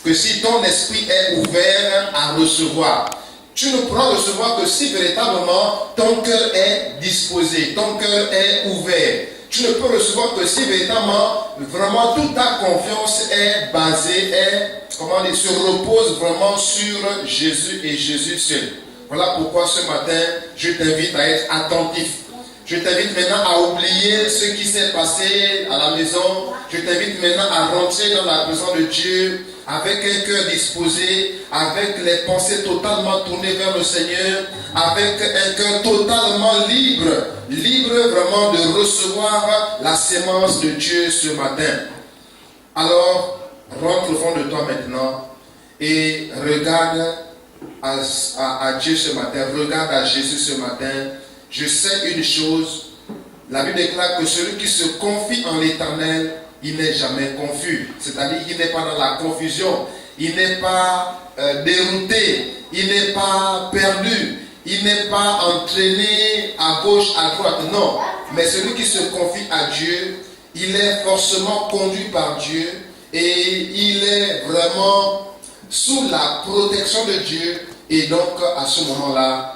Que si ton esprit est ouvert à recevoir, tu ne pourras recevoir que si véritablement ton cœur est disposé, ton cœur est ouvert. Tu ne peux recevoir que si véritablement, vraiment toute ta confiance est basée, se repose vraiment sur Jésus et Jésus seul. Voilà pourquoi ce matin, je t'invite à être attentif. Je t'invite maintenant à oublier ce qui s'est passé à la maison. Je t'invite maintenant à rentrer dans la présence de Dieu avec un cœur disposé, avec les pensées totalement tournées vers le Seigneur, avec un cœur totalement libre vraiment de recevoir la sémence de Dieu ce matin. Alors, rentre au fond de toi maintenant et regarde à Dieu ce matin, regarde à Jésus ce matin. Je sais une chose, la Bible déclare que celui qui se confie en l'Éternel, il n'est jamais confus. C'est-à-dire qu'il n'est pas dans la confusion, il n'est pas dérouté, il n'est pas perdu, il n'est pas entraîné à gauche, à droite. Non, mais celui qui se confie à Dieu, il est forcément conduit par Dieu et il est vraiment sous la protection de Dieu. Et donc, à ce moment-là,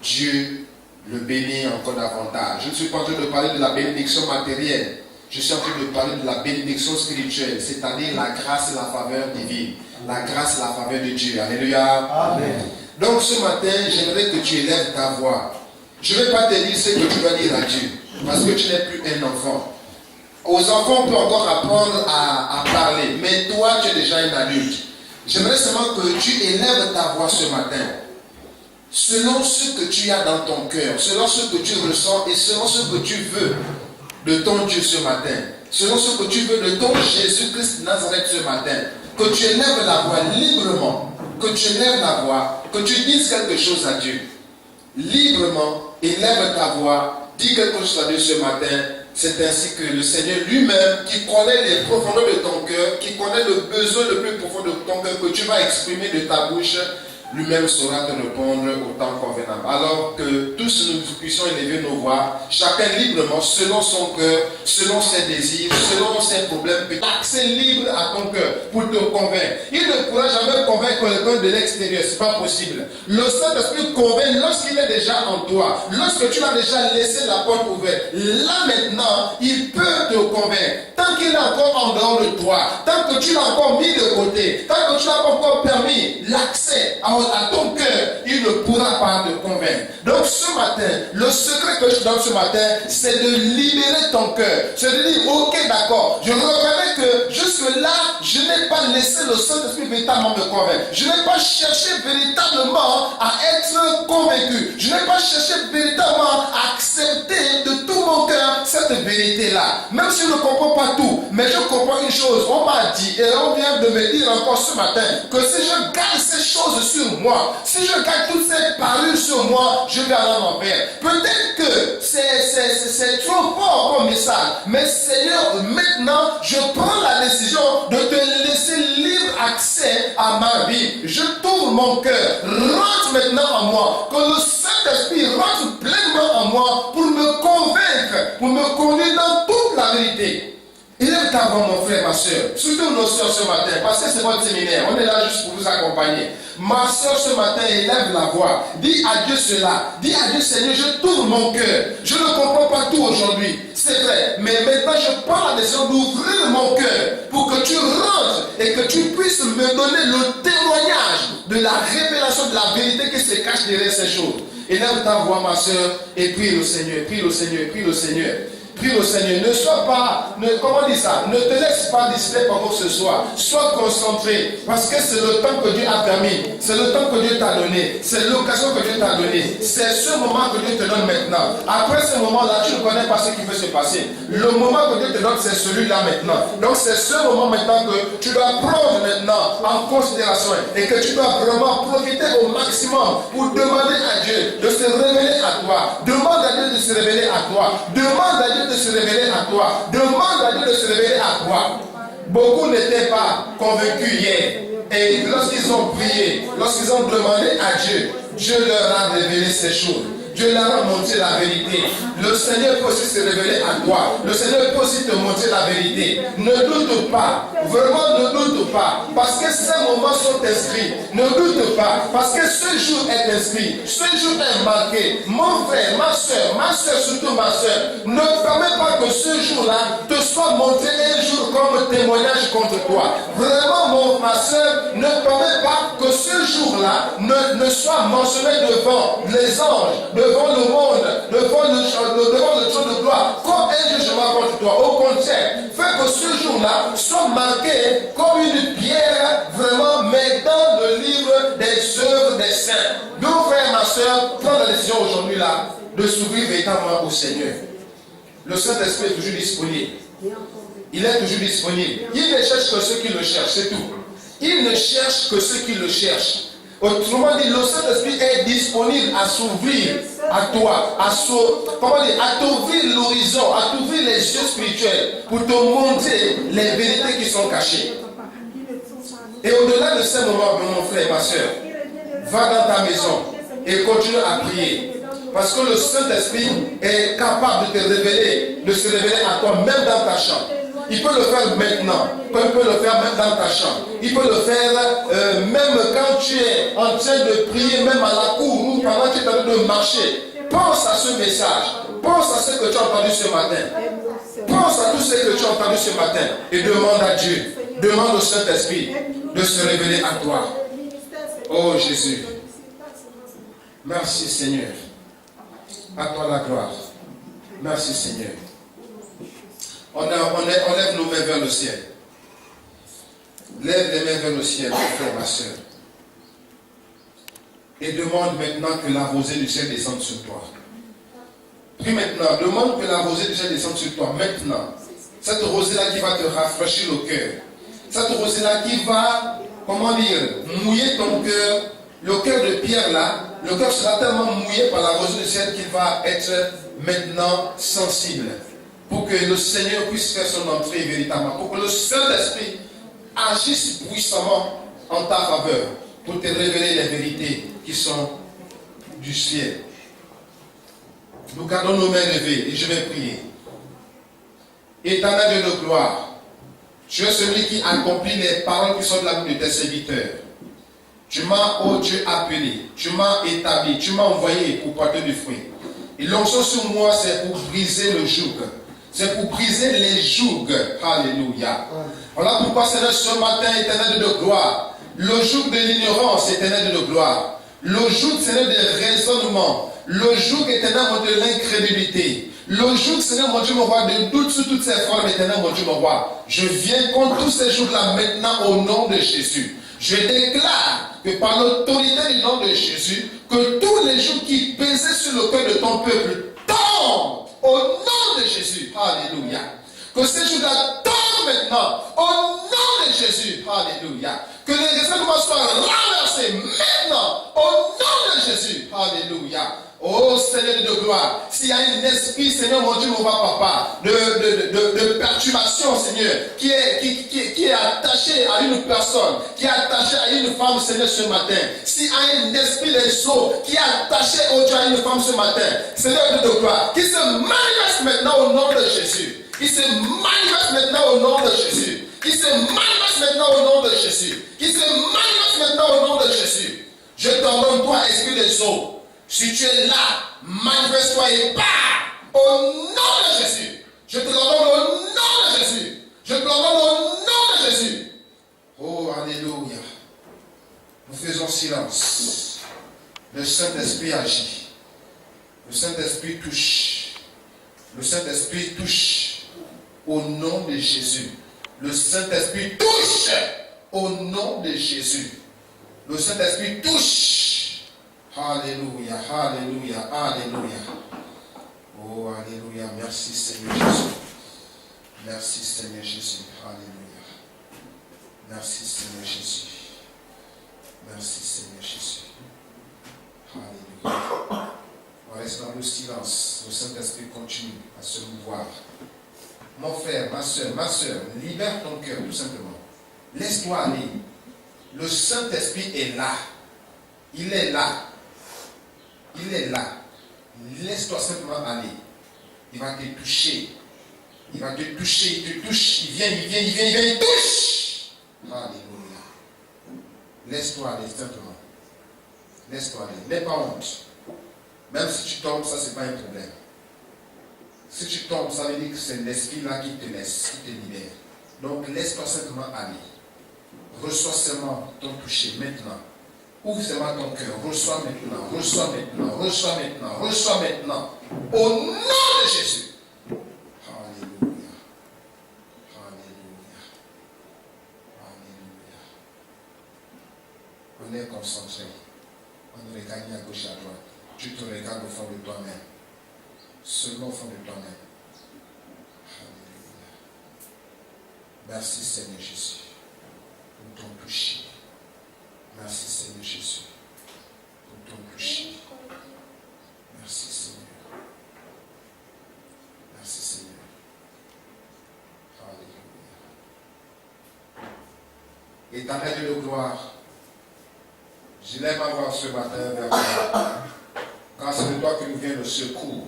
Dieu le bénit encore davantage. Je ne suis pas en train de parler de la bénédiction matérielle. Je suis en train de parler de la bénédiction spirituelle, c'est-à-dire la grâce et la faveur divine. La grâce et la faveur de Dieu. Alléluia. Amen. Donc ce matin, j'aimerais que tu élèves ta voix. Je ne vais pas te dire ce que tu vas dire à Dieu, parce que tu n'es plus un enfant. Aux enfants, on peut encore apprendre à parler, mais toi, tu es déjà un adulte. J'aimerais seulement que tu élèves ta voix ce matin. Selon ce que tu as dans ton cœur, selon ce que tu ressens et selon ce que tu veux de ton Dieu ce matin, selon ce que tu veux de ton Jésus-Christ Nazareth ce matin, que tu élèves la voix librement, que tu élèves la voix, que tu dises quelque chose à Dieu. Librement, élève ta voix, dis quelque chose à Dieu ce matin. C'est ainsi que le Seigneur lui-même, qui connaît les profondeurs de ton cœur, qui connaît le besoin le plus profond de ton cœur, que tu vas exprimer de ta bouche, lui-même saura te répondre au temps convenable. Alors que tous nous puissions élever nos voix, chacun librement, selon son cœur, selon ses désirs, selon ses problèmes, accès libre à ton cœur pour te convaincre. Il ne pourra jamais convaincre quelqu'un de l'extérieur, ce n'est pas possible. Le Saint-Esprit convainc lorsqu'il est déjà en toi, lorsque tu as déjà laissé la porte ouverte. Là maintenant, il peut te convaincre. Tant qu'il est encore en dehors de toi, tant que tu l'as encore mis de côté, tant que tu n'as pas encore permis l'accès à ton cœur, il ne pourra pas te convaincre. Donc ce matin, le secret que je donne ce matin, c'est de libérer ton cœur. C'est de dire, ok, d'accord, je reconnais que jusque-là, je n'ai pas laissé le Saint-Esprit véritablement me convaincre. Je n'ai pas cherché véritablement à être convaincu. Je n'ai pas cherché véritablement à accepter de tout mon cœur cette vérité-là. Même si je ne comprends pas tout, mais je comprends une chose. On m'a dit, et on vient de me dire encore ce matin, que si je garde ces choses sur moi, si je garde toutes ces parures sur moi, je vais aller en enfer. Peut-être que c'est trop fort comme message, mais Seigneur, maintenant, je prends la décision de te laisser libre accès à ma vie. Je t'ouvre mon cœur, rentre maintenant en moi, que le Saint-Esprit rentre pleinement en moi pour me convaincre, pour me conduire dans toute la vérité. Élève ta voix, mon frère, ma soeur. Surtout nos soeurs ce matin, parce que c'est votre séminaire. On est là juste pour vous accompagner. Ma soeur ce matin, élève la voix. Dis à Dieu cela. Dis à Dieu, Seigneur, je t'ouvre mon cœur. Je ne comprends pas tout aujourd'hui. C'est vrai. Mais maintenant, je prends la décision d'ouvrir mon cœur pour que tu rentres et que tu puisses me donner le témoignage de la révélation de la vérité qui se cache derrière ces choses. Élève ta voix, ma soeur, et prie le Seigneur, prie le Seigneur, prie le Seigneur. Prie au Seigneur, ne sois pas, comment dire ça, ne te laisse pas distraire par quoi que ce soit. Sois concentré, parce que c'est le temps que Dieu a permis, c'est le temps que Dieu t'a donné, c'est l'occasion que Dieu t'a donné. C'est ce moment que Dieu te donne maintenant. Après ce moment-là, tu ne connais pas ce qui peut se passer. Le moment que Dieu te donne, c'est celui-là maintenant. Donc c'est ce moment maintenant que tu dois prendre maintenant en considération et que tu dois vraiment profiter au maximum pour demander à Dieu de se révéler à toi. Demande à Dieu de se révéler à toi. Demande à Dieu de se révéler à toi. Demande à Dieu de se révéler à toi. Beaucoup n'étaient pas convaincus hier. Et lorsqu'ils ont prié, lorsqu'ils ont demandé à Dieu, Dieu leur a révélé ces choses. Dieu leur a montré la vérité. Le Seigneur peut aussi se révéler à toi. Le Seigneur peut aussi te montrer la vérité. Ne doute pas. Vraiment, ne doute pas. Parce que ces moments sont inscrits. Ne doute pas. Parce que ce jour est inscrit. Ce jour est marqué. Mon frère, ma soeur, surtout ma soeur, ne permets pas que ce jour-là te soit montré un jour comme témoignage contre toi. Vraiment, ma soeur, ne permets pas que ce jour-là ne soit mentionné devant les anges, devant le monde, devant le trône de gloire, comme un jugement contre toi. Au contraire, fais que ce jour-là soit marqué comme une pierre, vraiment, mais dans le livre des œuvres des saints. Donc, frère, ma soeur, prends la décision aujourd'hui là de s'ouvrir véritablement au Seigneur. Le Saint-Esprit est toujours disponible. Il est toujours disponible. Il ne cherche que ceux qui le cherchent, c'est tout. Il ne cherche que ceux qui le cherchent. Autrement dit, le Saint-Esprit est disponible à s'ouvrir à toi, à t'ouvrir l'horizon, à t'ouvrir les yeux spirituels pour te montrer les vérités qui sont cachées. Et au-delà de ces moments, mon frère et ma soeur, va dans ta maison et continue à prier. Parce que le Saint-Esprit est capable de te révéler, de se révéler à toi, même dans ta chambre. Il peut le faire maintenant, comme il peut le faire même dans ta chambre. Il peut le faire même quand tu es en train de prier, même à la cour ou pendant que tu es en train de marcher. Pense à ce message. Pense à ce que tu as entendu ce matin. Pense à tout ce que tu as entendu ce matin. Et demande à Dieu, demande au Saint-Esprit de se révéler à toi. Oh Jésus. Merci Seigneur. À toi la gloire. Merci Seigneur. On lève nos mains vers le ciel. Lève les mains vers le ciel, mon frère, ma soeur. Et demande maintenant que la rosée du ciel descende sur toi. Prie maintenant, demande que la rosée du ciel descende sur toi maintenant. Cette rosée-là qui va te rafraîchir le cœur. Cette rosée-là qui va, mouiller ton cœur. Le cœur de Pierre là, le cœur sera tellement mouillé par la rosée du ciel qu'il va être maintenant sensible. Pour que le Seigneur puisse faire son entrée véritablement. Pour que le Saint-Esprit agisse puissamment en ta faveur. Pour te révéler les vérités qui sont du ciel. Nous gardons nos mains levées et je vais prier. Éternel Dieu de gloire, tu es celui qui accomplit les paroles qui sont de la bouche de tes serviteurs. Tu m'as, oh Dieu, appelé, tu m'as établi, tu m'as envoyé pour porter du fruit. Et l'onction sur moi, c'est pour briser le joug. C'est pour briser les jougs. Alléluia. Voilà pourquoi, Seigneur, ce matin, éternel de gloire, le joug de l'ignorance, éternel de gloire, le joug, Seigneur, des raisonnements, le joug, éternel, de l'incrédulité, le joug, Seigneur, mon Dieu, mon roi, de doute sur toutes ces formes, éternel, mon Dieu, mon roi. Je viens contre tous ces jours-là maintenant au nom de Jésus. Je déclare que par l'autorité du nom de Jésus, que tous les jours qui pesaient sur le cœur de ton peuple tombent au nom de Jésus. Alléluia. Que ces jours-là tombent maintenant au nom de Jésus. Alléluia. Que les raisonnements soient renversés maintenant au nom de Jésus. Alléluia. Oh Seigneur de gloire, s'il y a un esprit, Seigneur mon Dieu, mon papa, de perturbation, Seigneur, qui est attaché à une personne, qui est attaché à une femme, Seigneur, ce matin, s'il y a un esprit des eaux qui est attaché au Dieu à une femme ce matin, Seigneur de gloire, qui se manifeste maintenant au nom de Jésus, qui se manifeste maintenant au nom de Jésus, qui se manifeste maintenant au nom de Jésus, qui se manifeste maintenant au nom de Jésus. Je t'ordonne, toi, esprit des eaux, si tu es là, manifeste-toi et pars au nom Je te l'ordonne au nom de Jésus. Je te l'ordonne au nom de Jésus. Oh, alléluia. Nous faisons silence. Le Saint-Esprit agit. Le Saint-Esprit touche. Le Saint-Esprit touche. Au nom de Jésus. Le Saint-Esprit touche. Au nom de Jésus. Le Saint-Esprit touche. Alléluia, alléluia, alléluia. Oh, alléluia. Merci Seigneur Jésus. Merci Seigneur Jésus. Alléluia. Merci Seigneur Jésus. Merci Seigneur Jésus. Alléluia. On reste dans le silence. Le Saint-Esprit continue à se mouvoir. Mon frère, ma soeur, libère ton cœur tout simplement. Laisse-toi aller. Le Saint-Esprit est là. Il est là. Il est là. Laisse-toi simplement aller. Il va te toucher. Il va te toucher, il te touche. Il vient, il touche. Alléluia. Laisse-toi aller simplement. Laisse-toi aller. N'aie pas honte. Même si tu tombes, ça c'est pas un problème. Si tu tombes, ça veut dire que c'est l'esprit là qui te laisse, qui te libère. Donc laisse-toi simplement aller. Reçois seulement ton toucher maintenant. Ouvre seulement ton cœur. Reçois maintenant. Reçois maintenant. Reçois maintenant. Reçois maintenant. Au nom de Jésus. Alléluia. Alléluia. Alléluia. On est concentré. On regarde à gauche et à droite. Tu te regardes au fond de toi-même. Seulement au fond de toi-même. Alléluia. Merci Seigneur Jésus. Pour ton toucher. Merci Seigneur Jésus. Pour ton toucher. Merci Seigneur. Merci Seigneur. Alléluia. Éternel Dieu de gloire, je l'aime avoir ce matin vers toi. Car c'est de toi que nous vient le secours.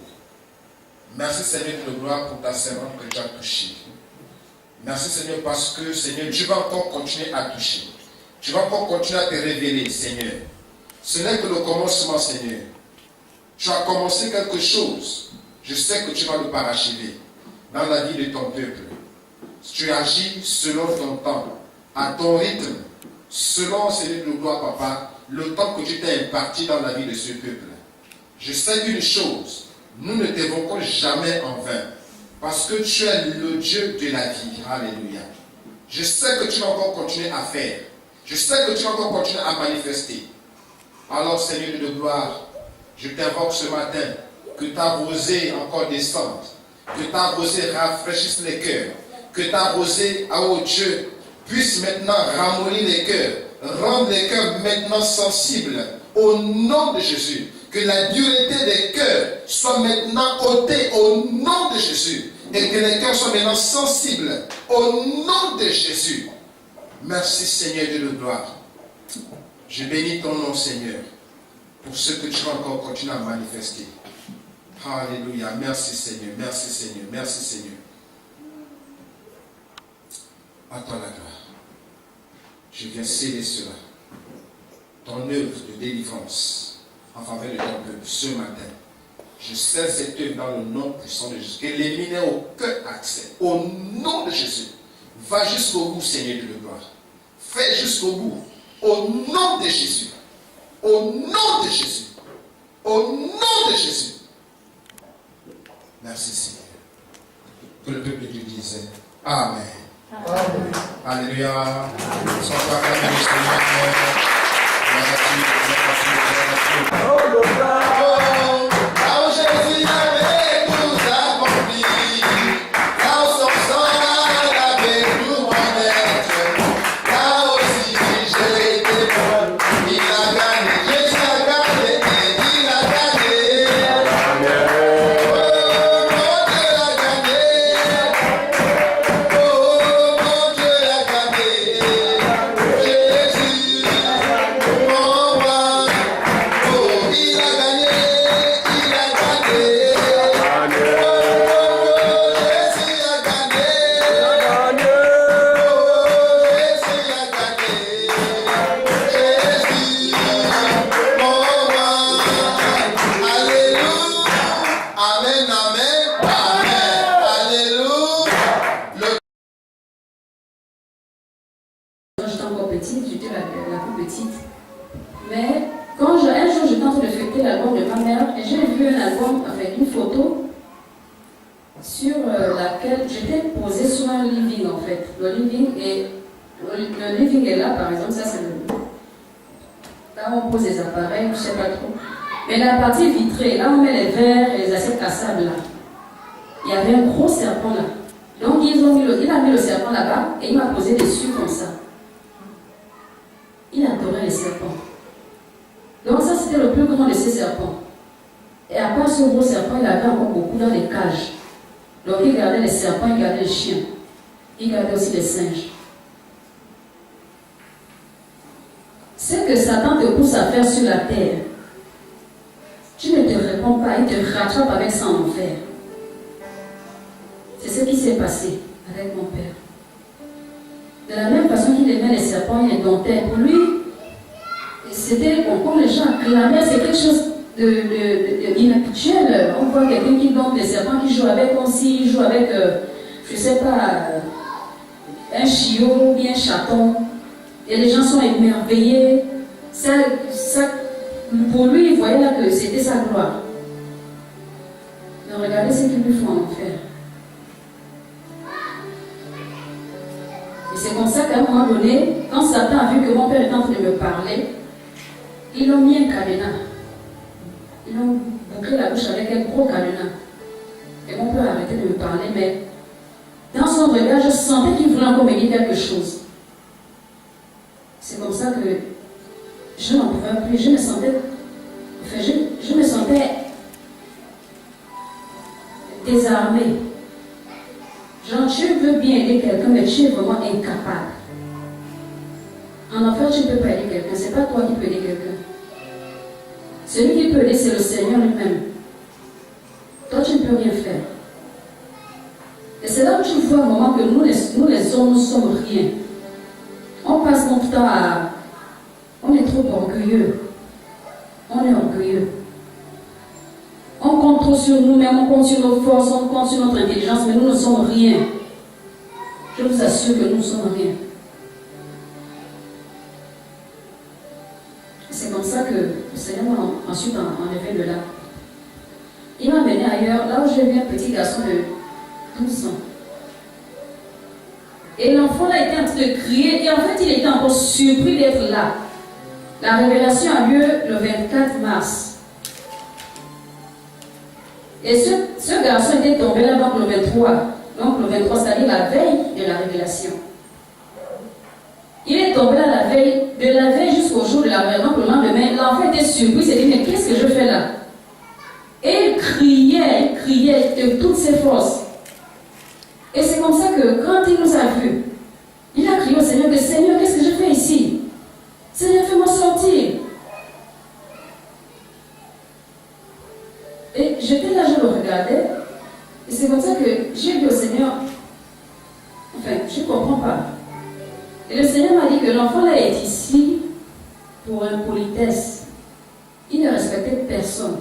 Merci Seigneur de gloire pour ta servante que tu as touchée. Merci Seigneur parce que Seigneur, tu vas encore continuer à toucher. Tu vas encore continuer à te révéler Seigneur. Ce n'est que le commencement Seigneur. Tu as commencé quelque chose. Je sais que tu vas le parachever dans la vie de ton peuple. Tu agis selon ton temps, à ton rythme, selon Seigneur de gloire Papa, le temps que tu t'es imparti dans la vie de ce peuple. Je sais une chose, nous ne t'évoquons jamais en vain, parce que tu es le Dieu de la vie. Alléluia. Je sais que tu vas encore continuer à faire. Je sais que tu vas encore continuer à manifester. Alors Seigneur de gloire, je t'invoque ce matin, que ta rosée encore descende, que ta rosée rafraîchisse les cœurs, que ta rosée, oh Dieu, puisse maintenant ramollir les cœurs, rendre les cœurs maintenant sensibles, au nom de Jésus. Que la dureté des cœurs soit maintenant ôtée au nom de Jésus. Et que les cœurs soient maintenant sensibles au nom de Jésus. Merci Seigneur de la gloire. Je bénis ton nom Seigneur pour ce que tu vas encore continuer à manifester. Alléluia. Merci Seigneur. Merci Seigneur. Merci Seigneur. À toi la gloire. Je viens sceller cela. Ton œuvre de délivrance en faveur de ton peuple ce matin. Je scelle cette œuvre dans le nom puissant de Jésus. Que l'ennemi n'ait aucun accès. Au nom de Jésus. Va jusqu'au bout, Seigneur de gloire. Fais jusqu'au bout. Au nom de Jésus. Au nom de Jésus. Au nom de Jésus. Merci Seigneur. Que le peuple de Dieu dise Amen. Amen. Alléluia. Sois acclamé le Seigneur. Quand Jésus avait tout accompli, quand son sang avait tout mon être, là aussi j'ai été bon. Il a gagné, Jésus a gagné, il a gagné. Oh, mon Dieu a gagné. Oh, mon Dieu a gagné. Jésus, mon roi, oh, il a gagné. un album, enfin une photo sur laquelle j'étais posée sur un living en fait. Le living est là par exemple, ça c'est là où on pose les appareils, je ne sais pas trop. Mais la partie vitrée, là où on met les verres et les assiettes cassables là, il y avait un gros serpent là. Donc il a mis le serpent là-bas et il m'a posé dessus comme ça. Il adorait les serpents. Donc ça c'était le plus grand de ces serpents. Et à part ce gros serpent, il avait encore beaucoup dans les cages. Donc il gardait les serpents, il gardait les chiens. Il gardait aussi les singes. Ce que Satan te pousse à faire sur la terre, tu ne te réponds pas, il te rattrape avec ça en enfer. C'est ce qui s'est passé avec mon père. De la même façon qu'il aimait les serpents, il les domptait. Pour lui, c'était comme les gens acclamaient, c'est quelque chose d'inhabituel. On voit quelqu'un qui dompte des serpents, qui joue avec, comme s'il joue avec, je ne sais pas, un chiot ou bien un chaton. Et les gens sont émerveillés. Pour lui, il voyait là que c'était sa gloire. Mais regardez ce qu'il lui faut en enfer. Et c'est comme ça qu'à un moment donné, quand Satan a vu que mon père était en train de me parler, ils l'ont mis un cadenas. Ils l'ont bouclé la bouche avec un gros cadenas. Et mon père a arrêté de me parler, mais dans son regard, je sentais qu'il voulait encore me dire quelque chose. C'est comme ça que je n'en pouvais plus. Je me sentais désarmée. Genre, tu veux bien aider quelqu'un, mais tu es vraiment incapable. En enfer, tu ne peux pas aider quelqu'un. Ce n'est pas toi qui peux aider quelqu'un. Celui qui peut aider, c'est le Seigneur lui-même. Toi, tu ne peux rien faire. Et c'est là où tu vois un moment que nous les hommes, nous sommes rien. On passe notre temps à... On est trop orgueilleux. On est orgueilleux. On compte trop sur nous-mêmes, on compte sur nos forces, on compte sur notre intelligence, mais nous ne sommes rien. Je vous assure que nous ne sommes rien. C'est comme ça que le Seigneur m'a ensuite enlevé de là. Il m'a mené ailleurs, là où j'ai vu un petit garçon de 12 ans. Et l'enfant là était en train de crier, et en fait il était encore surpris d'être là. La révélation a lieu le 24 mars. Et ce garçon était tombé là donc le 23. Donc le 23, c'est-à-dire la veille de la révélation. Il est tombé là la veille, de la veille jusqu'au jour de la révélation, le lendemain, l'enfant était surpris, il s'est dit, mais qu'est-ce que je fais là? Et il criait de toutes ses forces. Et c'est comme ça que quand il nous a vus, il a crié au Seigneur, mais Seigneur, qu'est-ce que je fais ici? Seigneur, fais-moi sortir. Et j'étais là, je le regardais. Et c'est comme ça que j'ai dit au Seigneur, enfin, je ne comprends pas. Et le Seigneur m'a dit que l'enfant là est ici pour impolitesse. Il ne respectait personne.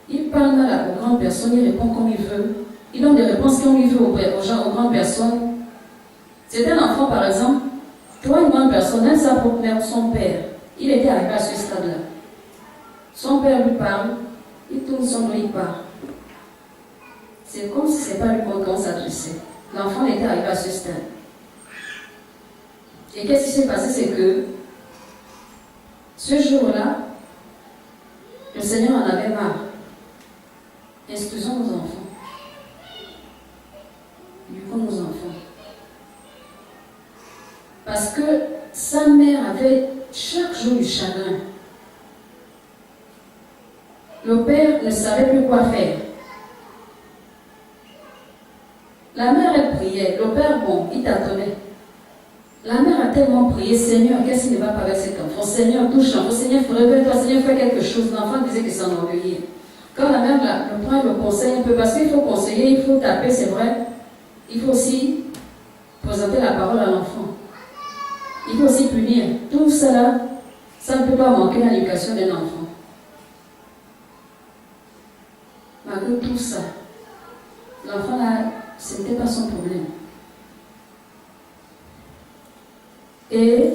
Il parle mal aux grandes personnes, il répond comme il veut. Il donne des réponses comme il veut aux gens, aux grandes personnes. C'est un enfant, par exemple, toi, une grande personne, elle sa propre mère, son père. Il était arrivé à ce stade-là. Son père lui parle, il tourne son dos, il part. C'est comme si ce n'est pas lui qu'on s'adressait. L'enfant était arrivé à ce stade. Et qu'est-ce qui s'est passé? C'est que ce jour-là, le Seigneur en avait marre. Instruisons nos enfants. Éduquons nos enfants. Parce que sa mère avait chaque jour du chagrin. Le père ne savait plus quoi faire. La mère, elle priait. Le père, bon, il tâtonnait. La mère a tellement prié, Seigneur, qu'est-ce qui ne va pas avec cet enfant? Seigneur, touche l'enfant. Seigneur, réveille-toi. Seigneur, fais quelque chose. L'enfant disait que c'est un orgueil. Quand la mère le prend et le conseille un peu, parce qu'il faut conseiller, il faut taper, c'est vrai. Il faut aussi présenter la parole à l'enfant. Il faut aussi punir. Tout cela, ça ne peut pas manquer dans l'éducation d'un enfant. Malgré tout ça, l'enfant là, ce n'était pas son problème. Et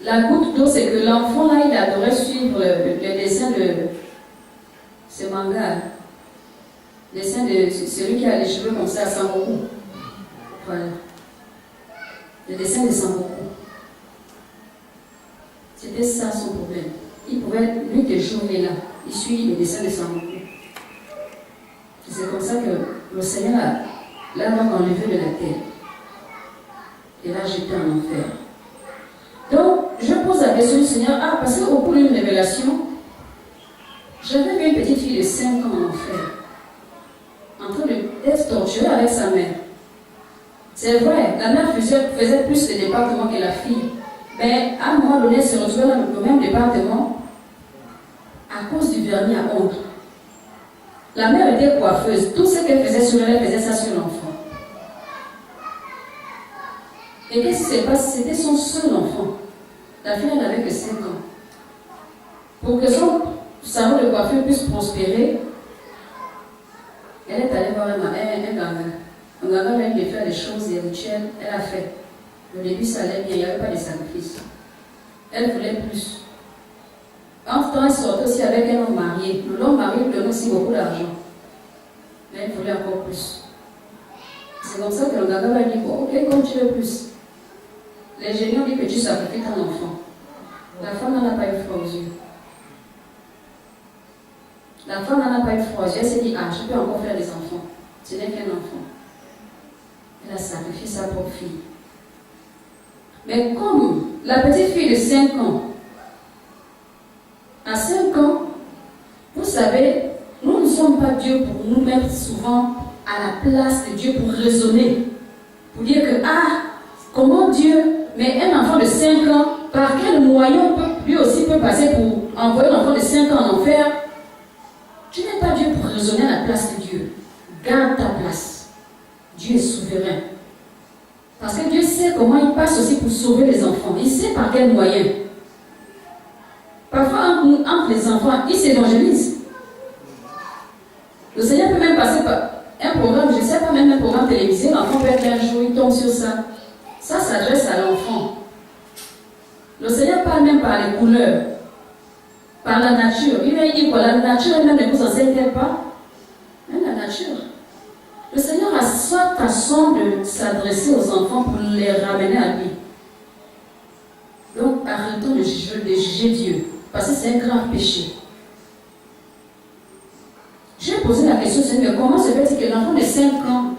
La goutte d'eau, c'est que l'enfant là, il adorait suivre le dessin de ce manga. Le dessin de celui qui a les cheveux comme ça, à Sangoku. Voilà. Le dessin de Sangoku. C'était ça son problème. Il pouvait, lui, de jour, il est là. Il suit le dessin de Sangoku. C'est comme ça que le Seigneur l'a enlevé de la terre. Et l'a jeté en enfer. Donc, je pose la question du Seigneur, parce qu'au cours d'une révélation, j'avais vu une petite fille de 5 ans en enfer, en train d'être torturée avec sa mère. C'est vrai, la mère faisait plus de départements que la fille, mais à un moment donné, elle se retrouvait dans le même département à cause du vernis à ongles. La mère était coiffeuse, tout ce qu'elle faisait sur elle, elle faisait ça sur l'enfant. Et qu'est-ce qui s'est passé? C'était son seul enfant. La fille n'avait que 5 ans. Pour que son salon de coiffure puisse prospérer, elle est allée voir un ganga. Un ganga vient lui faire des choses, des rituels. Elle a fait. Au début, ça allait bien, il n'y avait pas de sacrifice. Elle voulait plus. En temps, elle sortait aussi avec un homme marié. L'homme marié lui donnait aussi beaucoup d'argent. Mais elle voulait encore plus. C'est comme ça que le ganga va dire, ok, comme tu veux plus. Les génies ont dit que tu sacrifies ton enfant. La femme n'en a pas eu froid aux yeux. La femme n'en a pas eu froid aux yeux. Elle s'est dit, je peux encore faire des enfants. Ce n'est qu'un enfant. Elle a sacrifié sa propre fille. Mais comme la petite fille de 5 ans, à 5 ans, vous savez, nous ne sommes pas Dieu pour nous mettre souvent à la place de Dieu pour raisonner. Pour dire que, comment Dieu, mais un enfant de 5 ans, par quel moyen lui aussi peut passer pour envoyer un enfant de 5 ans en enfer? Tu n'es pas Dieu pour raisonner à la place de Dieu. Garde ta place. Dieu est souverain. Parce que Dieu sait comment il passe aussi pour sauver les enfants. Il sait par quel moyen. Parfois, entre les enfants, ils s'évangélisent. Le Seigneur peut même passer par un programme, je ne sais pas, même un programme télévisé, l'enfant peut être un jour, il tombe sur ça. Ça s'adresse à l'enfant. Le Seigneur parle même par les couleurs, par la nature. Il va dire que la nature elle-même ne vous enseigne pas. Même la nature. Le Seigneur a sa façon de s'adresser aux enfants pour les ramener à lui. Donc arrêtons de juger Dieu, parce que c'est un grave péché. J'ai posé la question, Seigneur, comment se fait-il que l'enfant de 5 ans,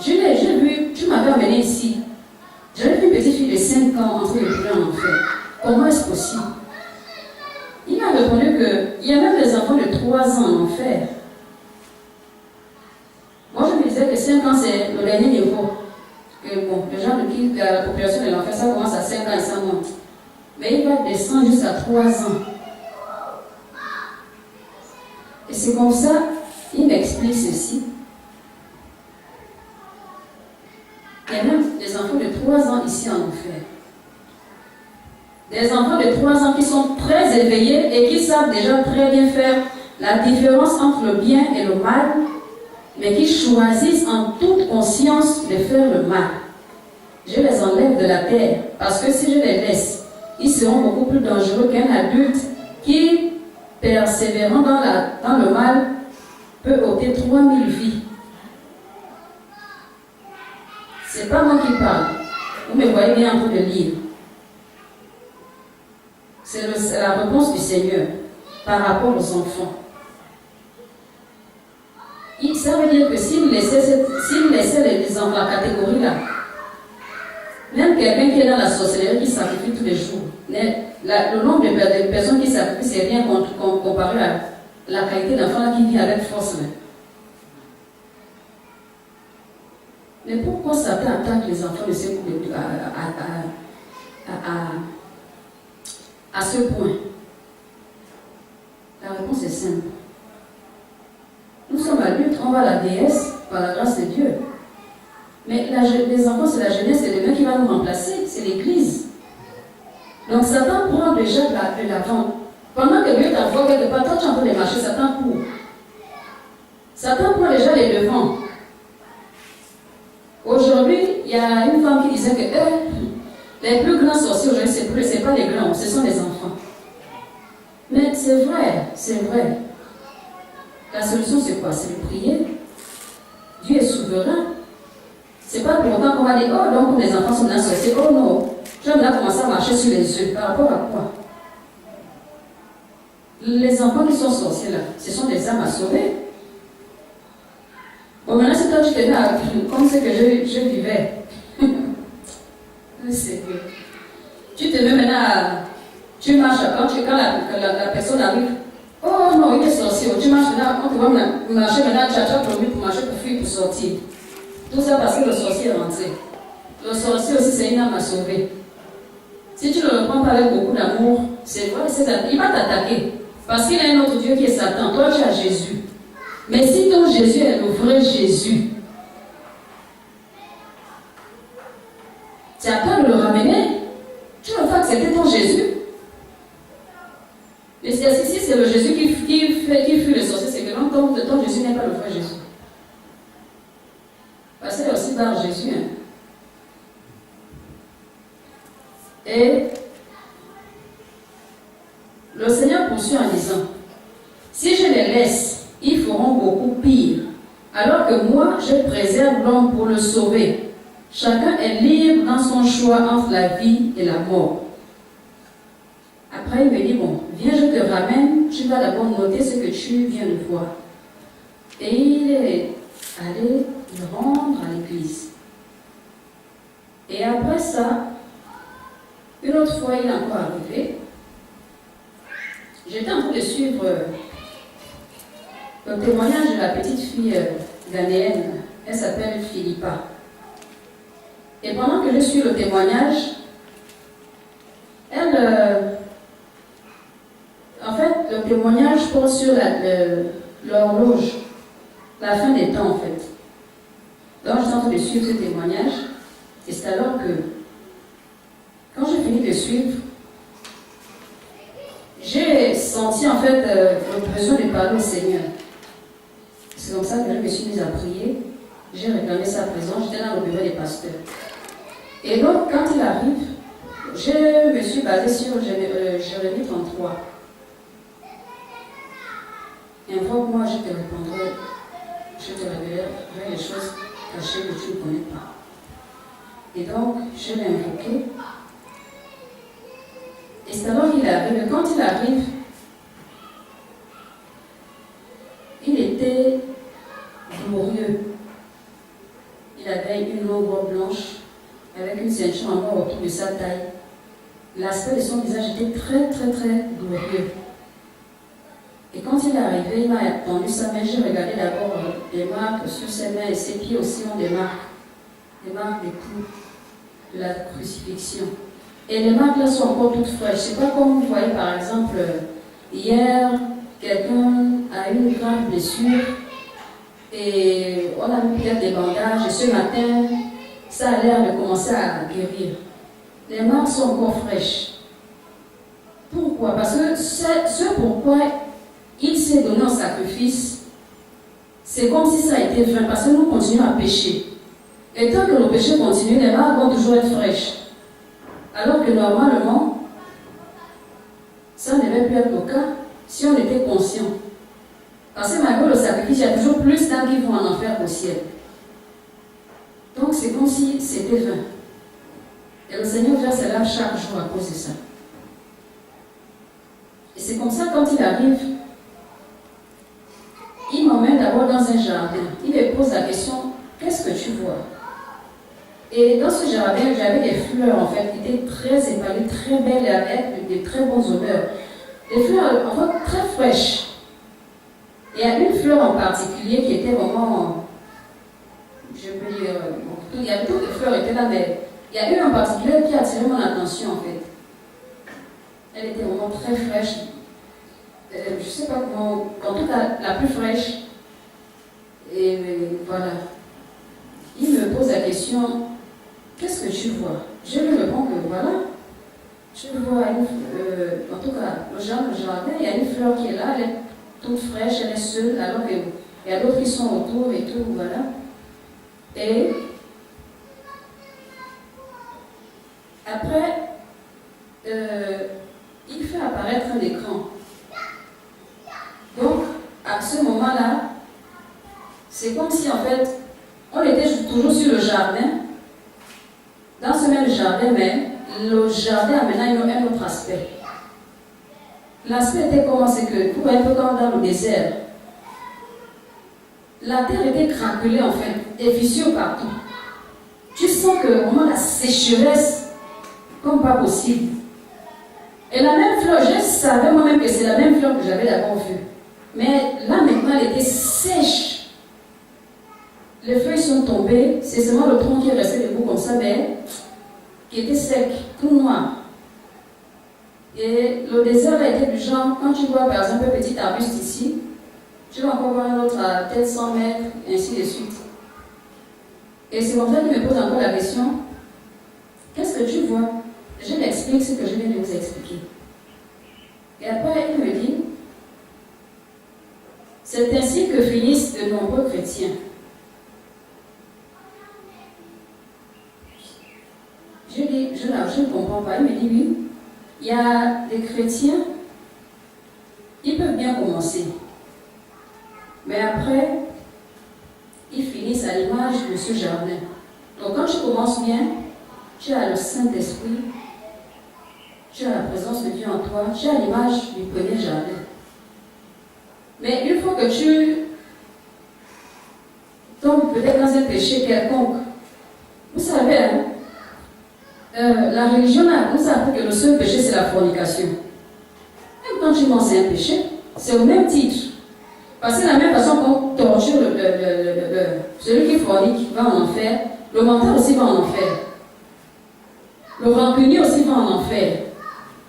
j'ai vu, tu m'avais amené ici, j'avais vu une petite fille de 5 ans entrer le plus en enfer. Comment est-ce possible? Il m'a répondu qu'il y a même des enfants de 3 ans en enfer. Moi, je me disais que 5 ans, c'est le dernier niveau. Que bon, les gens de qui la population de l'enfer, ça commence à 5 ans et ça monte. Mais il va descendre jusqu'à 3 ans. Et c'est comme ça, il m'explique ceci. Il y a même des enfants de 3 ans ici en enfer. Des enfants de 3 ans qui sont très éveillés et qui savent déjà très bien faire la différence entre le bien et le mal, mais qui choisissent en toute conscience de faire le mal. Je les enlève de la terre, parce que si je les laisse, ils seront beaucoup plus dangereux qu'un adulte qui, persévérant dans le mal, peut ôter 3000 vies. C'est pas moi qui parle. Vous me voyez bien en train de lire. C'est la réponse du Seigneur par rapport aux enfants. Ça veut dire que s'il laissait les enfants, la catégorie là, même quelqu'un qui est dans la sorcellerie qui sacrifie tous les jours, le nombre de personnes qui sacrifient, c'est rien comparé à la qualité d'enfant qui vit avec force. Mais pourquoi Satan attaque les enfants de ce à ce point? La réponse est simple. Nous sommes adultes, on va à la déesse par la grâce de Dieu. Mais les enfants, c'est la jeunesse, c'est demain qui va nous remplacer, c'est l'église. Donc Satan prend déjà de l'avant. Pendant que Dieu t'envoie quelque part, toi tu es en train de marcher, Satan court. Satan prend déjà les devants. Aujourd'hui, il y a une femme qui disait que Les plus grands sorciers aujourd'hui, ce n'est pas les grands, ce sont les enfants. Mais c'est vrai, c'est vrai. La solution, c'est quoi? C'est de prier. Dieu est souverain. C'est pas pour autant qu'on va dire, oh, donc les enfants sont des sorciers. Oh non, je vais maintenant commencer à marcher sur les œufs. Par rapport à quoi? Les enfants qui sont sorciers là, ce sont des âmes à sauver. Bon, maintenant, c'est toi que je te dis, comme c'est que je vivais. C'est que tu te mets maintenant, tu marches quand la personne arrive. Oh non, il est sorcier. Tu marches maintenant, on te voit marcher maintenant, tu as promis pour marcher, pour fuir, pour sortir. Tout ça parce que le sorcier est rentré. Le sorcier aussi, c'est une âme à sauver. Si tu ne le reprends pas avec beaucoup d'amour, c'est vrai, il va t'attaquer. Parce qu'il y a un autre Dieu qui est Satan. Toi, tu as Jésus. Mais si ton Jésus est le vrai Jésus, tu as peur de le ramener. Tu ne veux pas accepter ton Jésus. Mais si c'est le Jésus qui fuit le sorcier, c'est que ton Jésus n'est pas le vrai Jésus. Parce qu'il est aussi dans Jésus. Hein. Et le Seigneur poursuit en disant, si je les laisse, ils feront beaucoup pire, alors que moi, je préserve l'homme pour le sauver. Chacun est libre dans son choix entre la vie et la mort. Après, il me dit, bon, viens, je te ramène, tu vas d'abord noter ce que tu viens de voir. Et il est allé le rendre à l'église. Et après ça, une autre fois, il est encore arrivé. J'étais en train de suivre le témoignage de la petite fille ghanéenne. Elle s'appelle Philippa. Et pendant que je suis le témoignage, elle, en fait, le témoignage porte sur l'horloge, la fin des temps en fait. Donc je suis en train de suivre ce témoignage, et c'est alors que, quand j'ai fini de suivre, j'ai senti en fait le besoin de parler au Seigneur. C'est comme ça que je me suis mise à prier, j'ai réclamé sa présence, j'étais dans le bureau des pasteurs. Et donc, quand il arrive, je me suis basée sur Jérémie 33. Invoque-moi, je te répondrai, je te révélerai les choses cachées que tu ne connais pas. Et donc, je l'ai invoqué. Et c'est alors qu'il arrive. Quand il arrive, il était glorieux. Il avait une longue robe blanche, avec une ceinture en or autour de sa taille. L'aspect de son visage était très, très, très glorieux. Et quand il est arrivé, il m'a tendu sa main. J'ai regardé d'abord les marques sur ses mains et ses pieds aussi ont des marques des clous de la crucifixion. Et les marques là sont encore toutes fraîches. C'est pas comme vous voyez par exemple, hier, quelqu'un a eu une grave blessure et on a mis peut-être des bandages et ce matin, ça a l'air de commencer à guérir. Les marques sont encore fraîches. Pourquoi? Parce que ce pourquoi il s'est donné en sacrifice, c'est comme si ça a été vain, parce que nous continuons à pécher. Et tant que le péché continue, les marques vont toujours être fraîches. Alors que normalement, ça ne devait plus être le cas si on était conscient. Parce que malgré le sacrifice, il y a toujours plus d'âmes qui vont en enfer qu'au ciel. Donc c'est comme si c'était vain. Et le Seigneur fait cela chaque jour à cause de ça. Et c'est comme ça, quand il arrive, il m'emmène d'abord dans un jardin. Il me pose la question, qu'est-ce que tu vois? Et dans ce jardin, j'avais des fleurs en fait, qui étaient très épanouies, très belles et avec de très bons odeurs. Des fleurs en fait très fraîches. Et il y a une fleur en particulier qui était vraiment, je peux dire, il y a toutes les fleurs étaient là, mais il y a une en particulier qui a attiré mon attention en fait. Elle était vraiment très fraîche. Je ne sais pas comment, en tout cas la plus fraîche. Et voilà. Il me pose la question, qu'est-ce que tu vois? Je lui réponds que voilà, je vois en tout cas, le jardin, il y a une fleur qui est là, elle est toute fraîche, elle est seule, alors qu'il y a d'autres qui sont autour et tout, voilà. Et après, à ce moment-là, c'est comme si en fait, on était toujours sur le jardin, dans ce même jardin, mais le jardin a maintenant un autre aspect. L'aspect était comment? C'est que, vous voyez un peu comme dans le désert, la terre était craquelée en fait, des fissures partout. Tu sens que vraiment la sécheresse, comme pas possible. Et la même fleur, je savais moi-même que c'est la même fleur que j'avais d'abord vue. Mais là maintenant, elle était sèche. Les feuilles sont tombées, c'est seulement le tronc qui est resté debout comme ça, mais qui était sec, tout noir. Et le désert a été du genre, quand tu vois par exemple un petit arbuste ici, tu vas encore voir un autre à peut-être 100 mètres, et ainsi de suite. Et c'est comme ça qu'il me pose encore la question, qu'est-ce que tu vois? Je lui explique ce que je viens de vous expliquer. Et après, il me dit, c'est ainsi que finissent de nombreux chrétiens. Je dis, je ne comprends pas. Il me dit, oui, il y a des chrétiens, ils peuvent bien commencer. Mais après, ils finissent à l'image de ce jardin. Donc quand tu commences bien, tu as le Saint-Esprit, tu as la présence de Dieu en toi, tu as l'image du premier jardin. Mais une fois que tu tombes peut-être dans un péché quelconque, vous savez, hein, la religion nous a appris que le seul péché c'est la fornication. Même quand tu manges un péché, c'est au même titre. Parce que de la même façon qu'on torture celui qui fornique va en enfer, le menteur aussi va en enfer. Le rancunier aussi va en enfer.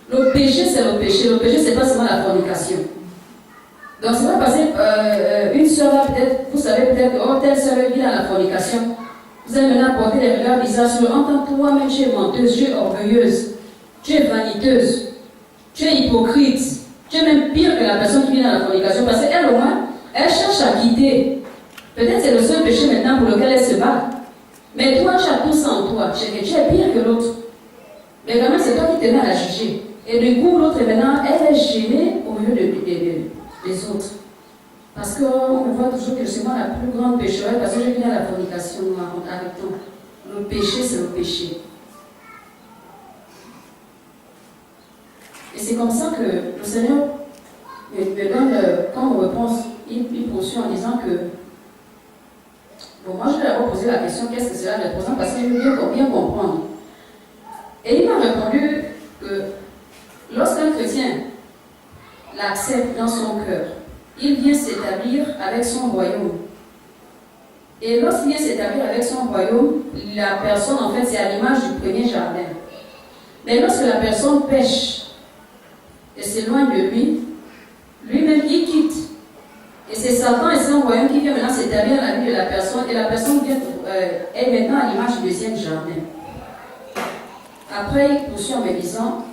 Le péché, c'est le péché. Le péché, c'est pas seulement la fornication. Donc, c'est pas parce que une soeur là, peut-être, vous savez peut-être que oh, telle soeur vit dans la fornication. Vous allez maintenant porter des regards bizarres sur le en tant que toi-même, tu es menteuse, tu es orgueilleuse, tu es vaniteuse, tu es hypocrite. Tu es même pire que la personne qui vit dans la fornication parce qu'elle, au moins, elle cherche à quitter. Peut-être c'est le seul péché maintenant pour lequel elle se bat. Mais toi, tu as tout ça en toi. Tu es pire que l'autre. Mais quand même, c'est toi qui te mets à la juger. Et du coup, l'autre, maintenant, elle est gênée au lieu des autres. Parce qu'on voit toujours que c'est moi la plus grande pécheresse parce que je viens à la fornication avec toi. Le péché, c'est le péché. Et c'est comme ça que le Seigneur me donne comme réponse, il poursuit en disant que, bon, moi je vais d'abord poser la question, qu'est-ce que cela représente, parce que je veux bien comprendre. Et il m'a répondu que lorsqu'un chrétien l'accepte dans son cœur, il vient s'établir avec son royaume. Et lorsqu'il vient s'établir avec son royaume, la personne, en fait, c'est à l'image du premier jardin. Mais lorsque la personne pêche, et s'éloigne de lui, lui-même il quitte. Et c'est Satan et son royaume qui vient maintenant s'établir dans la vie de la personne, et la personne est maintenant à l'image du deuxième jardin. Après, il poursuit en me disant,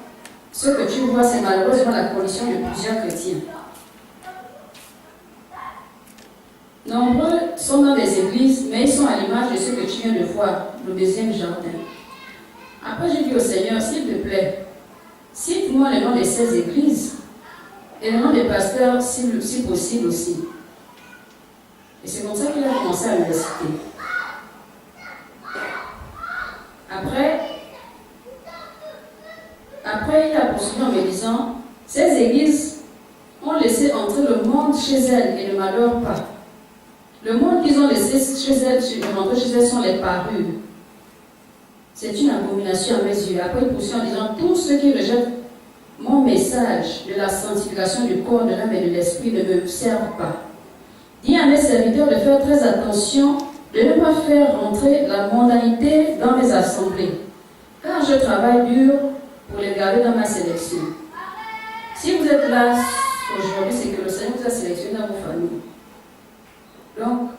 ce que tu vois, c'est malheureusement la condition de plusieurs chrétiens. Nombreux sont dans des églises, mais ils sont à l'image de ce que tu viens de voir, le deuxième jardin. Après, j'ai dit au Seigneur, s'il te plaît, cite-moi le nom de ces églises et le nom des pasteurs si possible aussi. Et c'est comme ça qu'il a commencé à me les citer. Après, il a poursuivi en me disant, ces églises ont laissé entrer le monde chez elles et le malheur pas. Le monde qu'ils ont laissé chez elles, rentrer chez elles sont les parures. C'est une abomination à mes yeux. Après, il poursuit en disant, tous ceux qui rejettent mon message de la sanctification du corps, de l'âme et de l'esprit ne me servent pas. Dis à mes serviteurs de faire très attention, de ne pas faire rentrer la mondanité dans mes assemblées, car je travaille dur pour les garder dans ma sélection. Si vous êtes là aujourd'hui, c'est que le Seigneur vous a sélectionné dans vos familles. Donc,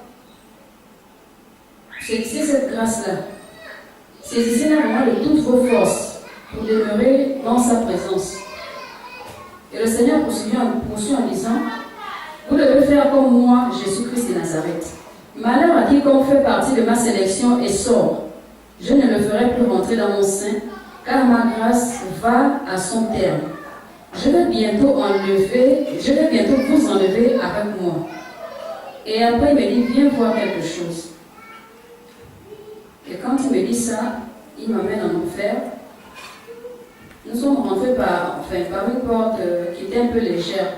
saisissez cette grâce-là. Saisissez-la vraiment de toutes vos forces pour demeurer dans sa présence. Et le Seigneur poursuit en disant, vous devez faire comme moi, Jésus-Christ de Nazareth. Malheur à quiconque fait partie de ma sélection et sort. Je ne le ferai plus rentrer dans mon sein, car ma grâce va à son terme. Je vais bientôt vous enlever avec moi. Et après, il me dit, viens voir quelque chose. Et quand il me dit ça, il m'amène en enfer. Nous sommes rentrés par une porte qui était un peu légère.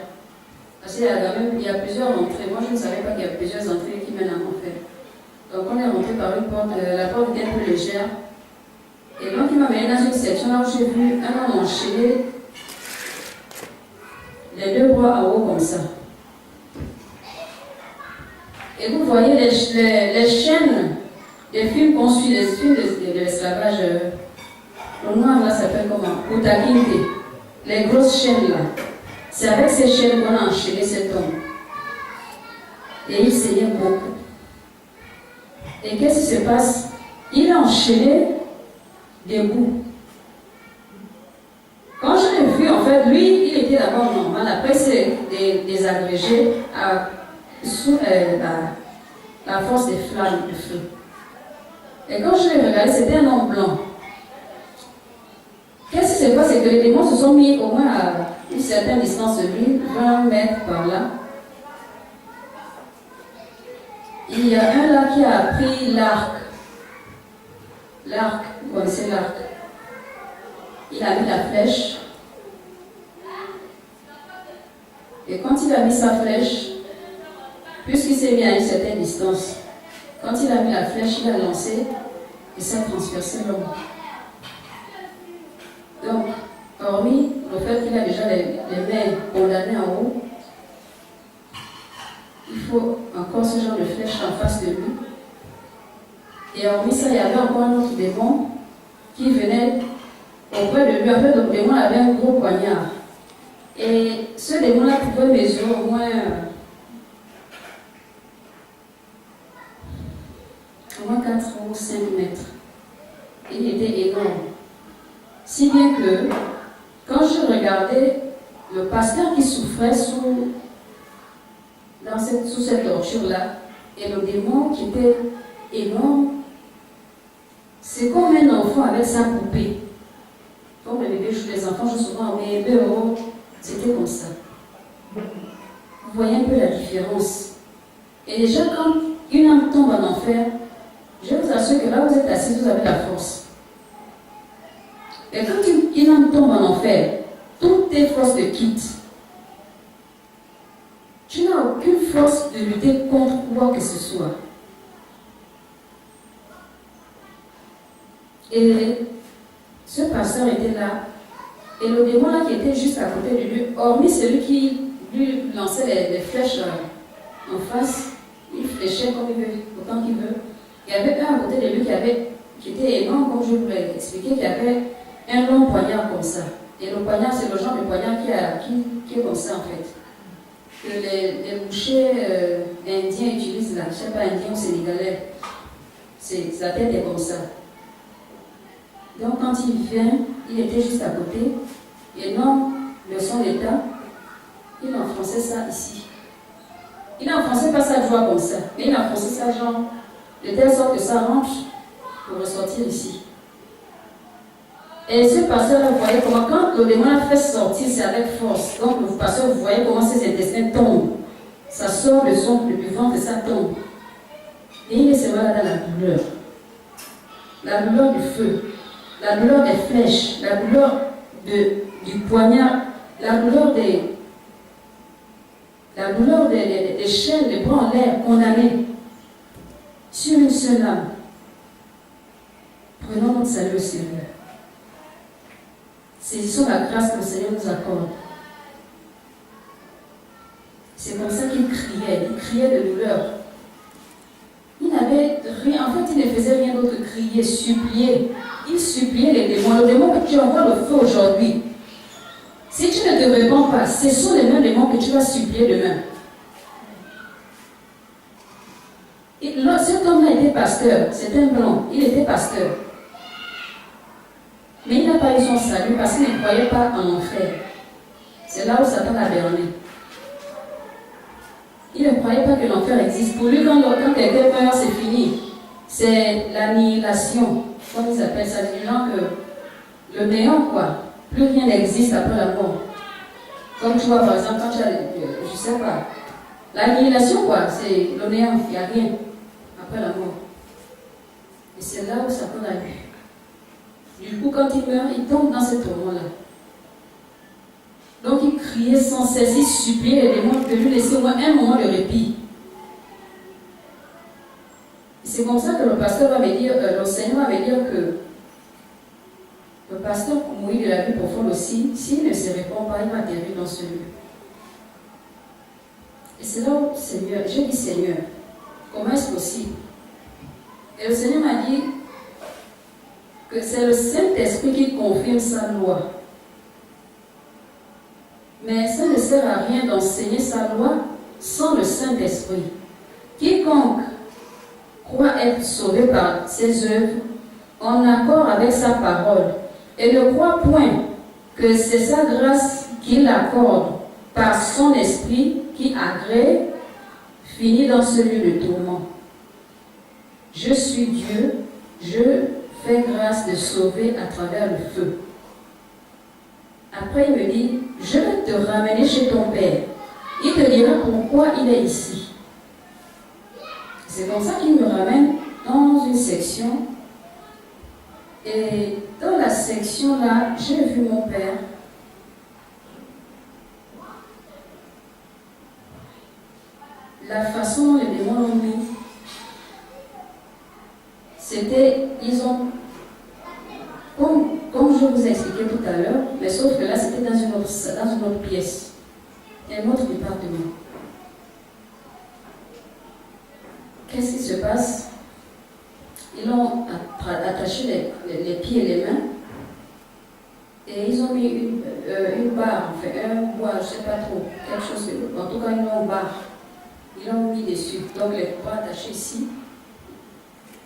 Parce qu'il y a plusieurs entrées. Moi, je ne savais pas qu'il y a plusieurs entrées qui mènent en enfer. Donc, on est rentré par une porte. La porte était un peu légère. Et donc, il m'a mené dans une section là où j'ai vu un homme enchaîné, les deux bras en haut comme ça. Et vous voyez les chaînes des films qu'on suit, les films de l'esclavage. Le noir là s'appelle comment? Utakinte. Les grosses chaînes là. C'est avec ces chaînes qu'on a enchaîné cet homme. Et il saignait beaucoup. Et qu'est-ce qui se passe? Il a enchaîné debout. Quand je l'ai vu, en fait, lui, il était d'abord normal. Après, c'est désagrégé sous la force des flammes de feu. Et quand je l'ai regardé, c'était un homme blanc. Qu'est-ce qui se passe? C'est que les démons se sont mis au moins à une certaine distance de lui, 20 mètres par là. Il y a un là qui a pris l'arc. L'arc, vous connaissez l'arc. Il a mis la flèche. Et quand il a mis sa flèche, puisqu'il s'est mis à une certaine distance, quand il a mis la flèche, il a lancé et ça a transpercé l'homme. Donc, hormis le fait qu'il a déjà les mains condamnées en haut, il faut encore ce genre de flèche en face de lui. Et hormis ça, il y avait encore un autre démon qui venait auprès de lui. En fait, le démon avait un gros poignard. Et ce démon-là pouvait mesurer au moins 4 ou 5 mètres. Il était énorme. Si bien que, quand je regardais le pasteur qui souffrait sous cette torture-là, et le démon qui était énorme, c'est comme un enfant avec sa poupée. Comme les bébés jouent, les enfants jouent souvent, mais c'était comme ça. Vous voyez un peu la différence. Et déjà, quand une âme tombe en enfer, je vous assure que là où vous êtes assis, vous avez la force. Et quand une âme tombe en enfer, toutes tes forces te quittent. Tu n'as aucune force de lutter contre quoi que ce soit. Et ce pasteur était là. Et le démon là qui était juste à côté de lui, hormis celui qui lui lançait les flèches en face, il fléchait comme il veut, autant qu'il veut. Il y avait un à côté de lui qui était énorme, comme je vous l'ai expliqué, qui avait un long poignard comme ça. Et le poignard, c'est le genre de poignard qui est comme ça en fait. Que les bouchers indiens utilisent là, je ne sais pas, indiens ou sénégalais. Sa tête est comme ça. Donc quand il vient, il était juste à côté. Et non, de son état, il enfonçait ça ici. Il n'enfonçait pas sa joie comme ça, mais il enfonçait sa jambe de telle sorte que ça rentre pour ressortir ici. Et ce pasteur-là, vous voyez comment, quand le démon a fait sortir, c'est avec force. Donc, le pasteur, vous voyez comment ses intestins tombent. Ça sort du ventre et ça tombe. Et il est seulement là dans la douleur. La douleur du feu, la douleur des flèches, la douleur du poignard, la douleur des chaînes, des bras en l'air condamnés sur une seule âme. Prenons notre salut au sérieux. Saisissons la grâce que le Seigneur nous accorde. C'est comme ça qu'il criait de douleur. Il n'avait rien, en fait, il ne faisait rien d'autre que crier, supplier. Il suppliait les démons. Le démon que tu envoies le feu aujourd'hui, si tu ne te réponds pas, ce sont les mêmes démons que tu vas supplier demain. Cet homme-là était pasteur, c'était un blanc, il était pasteur. Mais il n'a pas eu son salut parce qu'il ne croyait pas en enfer. C'est là où Satan l'a berné. Il ne croyait pas que l'enfer existe. Pour lui, quand quelqu'un meurt, c'est fini. C'est l'annihilation. Comme ils appellent ça, du genre que le néant, quoi. Plus rien n'existe après la mort. Comme tu vois, par exemple, quand tu as, je sais pas, L'annihilation, quoi, c'est le néant, il n'y a rien après la mort. Et c'est là où Satan a eu. Du coup, quand il meurt, il tombe dans ce tourment-là. Donc il criait sans cesse, il suppliait les démons de lui laisser au moins un moment de répit. C'est comme ça que le pasteur va me dire, le Seigneur va me dire que le pasteur mouille de la vie profonde aussi, s'il ne se répond pas, il va atterrir dans ce lieu. Et c'est là où, Seigneur, j'ai dit Seigneur, comment est-ce possible? Et le Seigneur m'a dit que c'est le Saint-Esprit qui confirme sa loi. Mais ça ne sert à rien d'enseigner sa loi sans le Saint-Esprit. Quiconque croit être sauvé par ses œuvres, en accord avec sa parole, et ne croit point que c'est sa grâce qu'il accorde par son esprit qui agrée, finit dans ce lieu de tourment. Je suis Dieu, je fais grâce de sauver à travers le feu. Après, il me dit, je vais te ramener chez ton père. Il te dira pourquoi il est ici. C'est comme ça qu'il me ramène dans une section. Et dans la section là, j'ai vu mon père. La façon dont les démons l'ont mis, c'était, ils ont, comme je vous ai expliqué tout à l'heure, mais sauf que là c'était dans une autre pièce, un autre département. Qu'est-ce qui se passe? Ils ont attaché les pieds et les mains et ils ont mis une barre, enfin un bois, je ne sais pas trop, quelque chose, en tout cas une longue barre. Ils l'ont mis dessus, donc les bras attachés ici,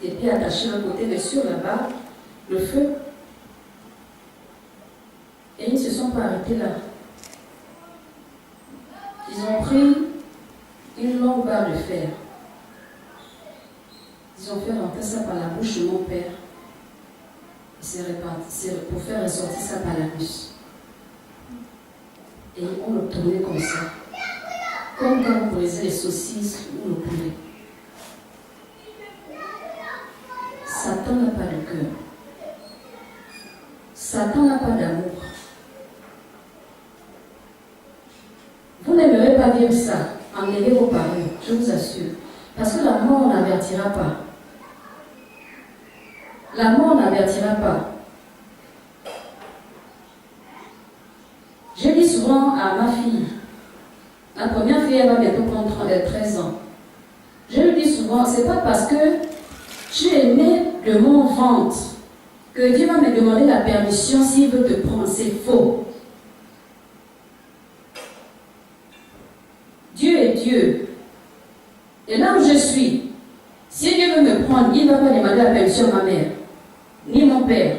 les pieds attachés d'un côté, mais sur la barre, le feu. Et ils ne se sont pas arrêtés là. Ils ont pris une longue barre de fer. Ils ont fait rentrer ça par la bouche de mon père. Et c'est réparti pour faire ressortir ça par l'anus. Et on le tournait comme ça. Comme quand vous brisez les saucisses ou le poulet. Satan n'a pas de cœur. Satan n'a pas d'amour. Vous n'aimerez pas vivre ça. Enlevez vos paroles, je vous assure. Parce que la mort n'avertira pas. La mort n'avertira pas. Je dis souvent à ma fille, la première fille, elle va bientôt prendre 13 ans. Je lui dis souvent, c'est pas parce que tu es né de mon ventre que Dieu va me demander la permission s'il veut te prendre. C'est faux. Dieu est Dieu. Et là où je suis, si Dieu veut me prendre, il ne va pas demander la permission à ma mère, ni mon père.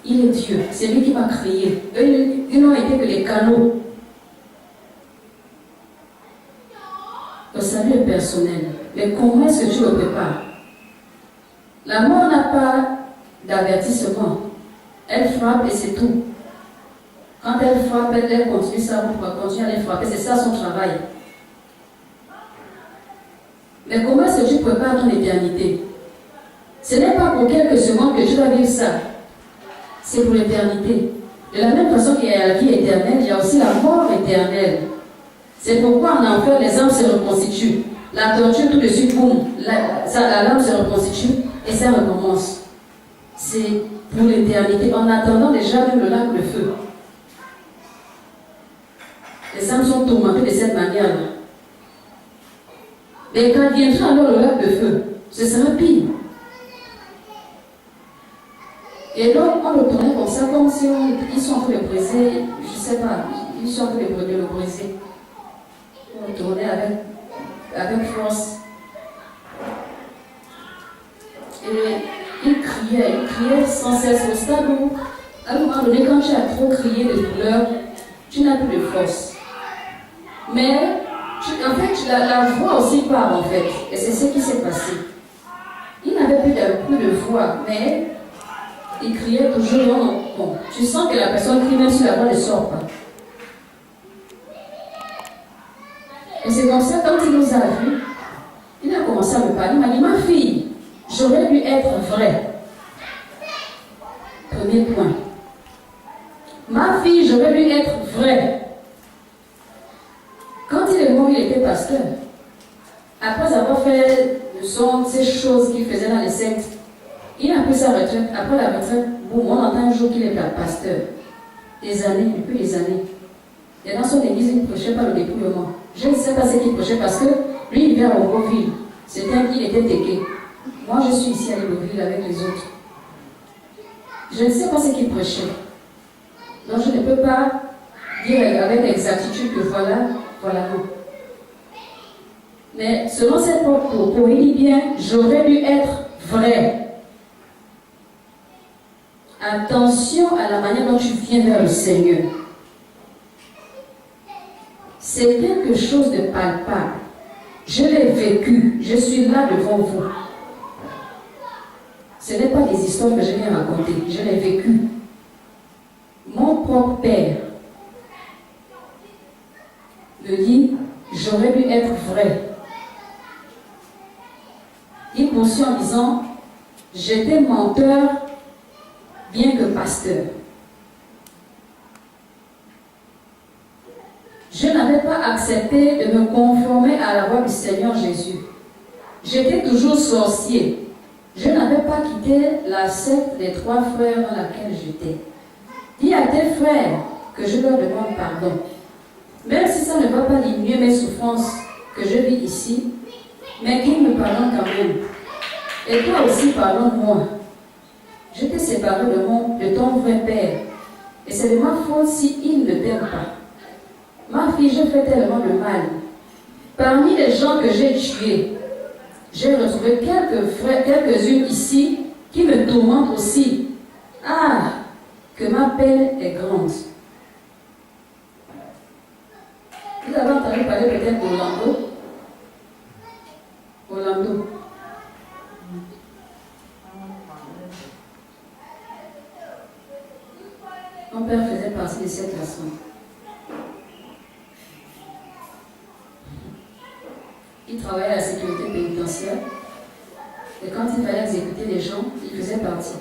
Il est Dieu. C'est lui qui m'a créé. Eux, ils n'ont été que les canaux. Le salut est personnel. Mais comment est-ce que tu le prépares? La mort n'a pas d'avertissement. Elle frappe et c'est tout. Quand elle frappe, elle continue sa route pour continuer à les frapper. C'est ça son travail. Mais comment est-ce que tu prépares ton éternité? Ce n'est pas pour quelques secondes que tu vas vivre ça. C'est pour l'éternité. De la même façon qu'il y a la vie éternelle, il y a aussi la mort éternelle. C'est pourquoi en enfer, les âmes se reconstituent. La torture, tout de suite, boum, l'âme se reconstitue et ça recommence. C'est pour l'éternité, en attendant déjà même le lac de feu. Les âmes sont tourmentées de cette manière-là. Mais quand viendra alors le lac de feu, ce sera pire. Et donc, on le tournait comme ça, comme si ils sont en train de briser, je ne sais pas, ils sont en train de le briser. On le tournait avec force. Et il criait sans cesse au stade où, à un moment donné, quand tu as trop crié de douleur, tu n'as plus de force. Mais, en fait, la voix aussi part, en fait. Et c'est ce qui s'est passé. Il n'avait plus de voix, mais il criait toujours. Bon, tu sens que la personne crie même si la voix ne sort pas. Et c'est comme ça, quand il nous a vus, il a commencé à me parler. Il m'a dit, ma fille, j'aurais dû être vrai. Premier point. Ma fille, j'aurais dû être vrai. Quand il est mort, il était pasteur. Après avoir fait le son, ces choses qu'il faisait dans les sectes, il a pris sa retraite. Après la retraite, bon, on entend un jour qu'il est pasteur. Des années, depuis des années. Et dans son église, il ne prêchait pas le dépouillement. Je ne sais pas ce qu'il prêchait parce que lui, il vient à Libreville. Il était téqué. Moi, je suis ici à Libreville avec les autres. Je ne sais pas ce qu'il prêchait. Donc, je ne peux pas dire avec exactitude que voilà non. Mais selon ses propos, il dit bien, j'aurais dû être vrai. Attention à la manière dont tu viens vers le Seigneur. C'est quelque chose de palpable. Je l'ai vécu. Je suis là devant vous. Ce n'est pas des histoires que je viens raconter. Je l'ai vécu. Mon propre père me dit, j'aurais dû être vrai. Il poursuit en disant, j'étais menteur, bien que pasteur. Je n'avais pas accepté de me conformer à la voie du Seigneur Jésus. J'étais toujours sorcier. Je n'avais pas quitté la secte des 3 frères dans laquelle j'étais. Dis à tes frères que je leur demande pardon. Même si ça ne va pas diminuer mes souffrances que je vis ici, mais qu'ils me pardonnent quand même. Et toi aussi, pardonne-moi. Je t'ai séparé de ton vrai père. Et c'est de ma faute si il ne t'aime pas. Ma fille, j'ai fait tellement de mal. Parmi les gens que j'ai tués, j'ai retrouvé quelques-unes ici qui me tourmentent aussi. Ah, que ma peine est grande. Vous avez entendu parler peut-être d'Orlando? Orlando. Mon père faisait partie de cette classement. Il travaillait à la sécurité pénitentiaire. Et quand il fallait exécuter les gens, il faisait partie.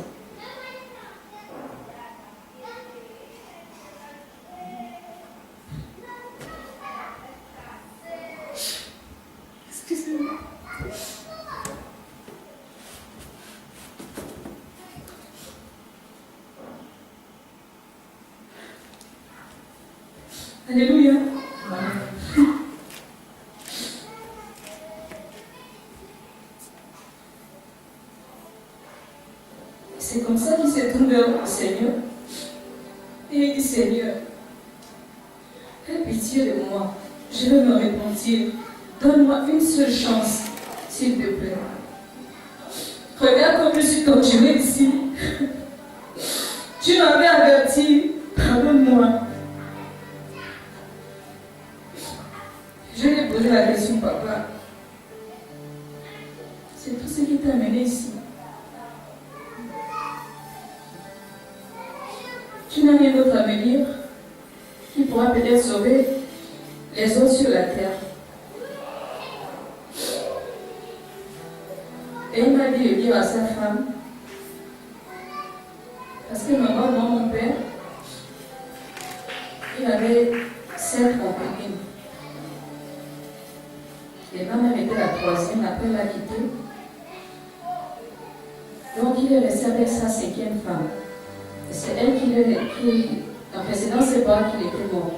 Excusez-moi. Alléluia. C'est comme ça qu'il s'est tourné au Seigneur. Et il dit, Seigneur, aie pitié de moi. Je vais me repentir. Donne-moi une seule chance, s'il te plaît. Regarde comme je suis torturée ici. Tu m'avais averti. Pardonne-moi. Je lui ai posé la question, papa. C'est tout ce qui t'a amené ici. Tu n'as rien d'autre à me dire qui pourra peut-être sauver les autres sur la terre. Et il m'a dit de dire à sa femme, parce que maman, mon père, il avait 7 concubines. Et ma mère était la 3e, après elle l'a quitté. Donc il est resté avec sa 5e femme. Et c'est elle qui en précédant ses parents qu'il était mort.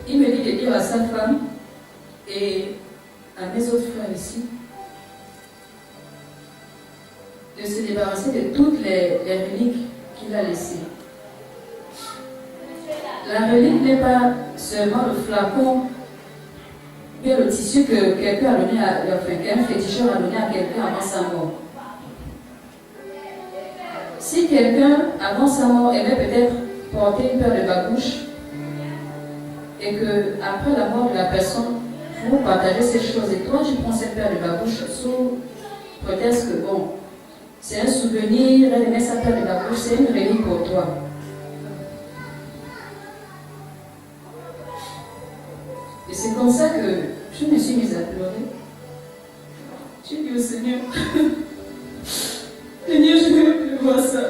Il me dit de dire à sa femme et à mes autres frères ici de se débarrasser de toutes les reliques qu'il a laissées. La relique n'est pas seulement le flacon, mais le tissu que quelqu'un a donné qu'un féticheur a donné à quelqu'un avant sa mort. Si quelqu'un, avant sa mort, aimait peut-être porter une paire de babouches, et que après la mort de la personne, pour partager ces choses. Et toi, tu prends cette paire de babouches sous prétexte que bon, c'est un souvenir, elle met sa paire de babouches, c'est une relique pour toi. Et c'est comme ça que je me suis mise à pleurer. J'ai dit au Seigneur, Seigneur, je ne veux plus voir ça.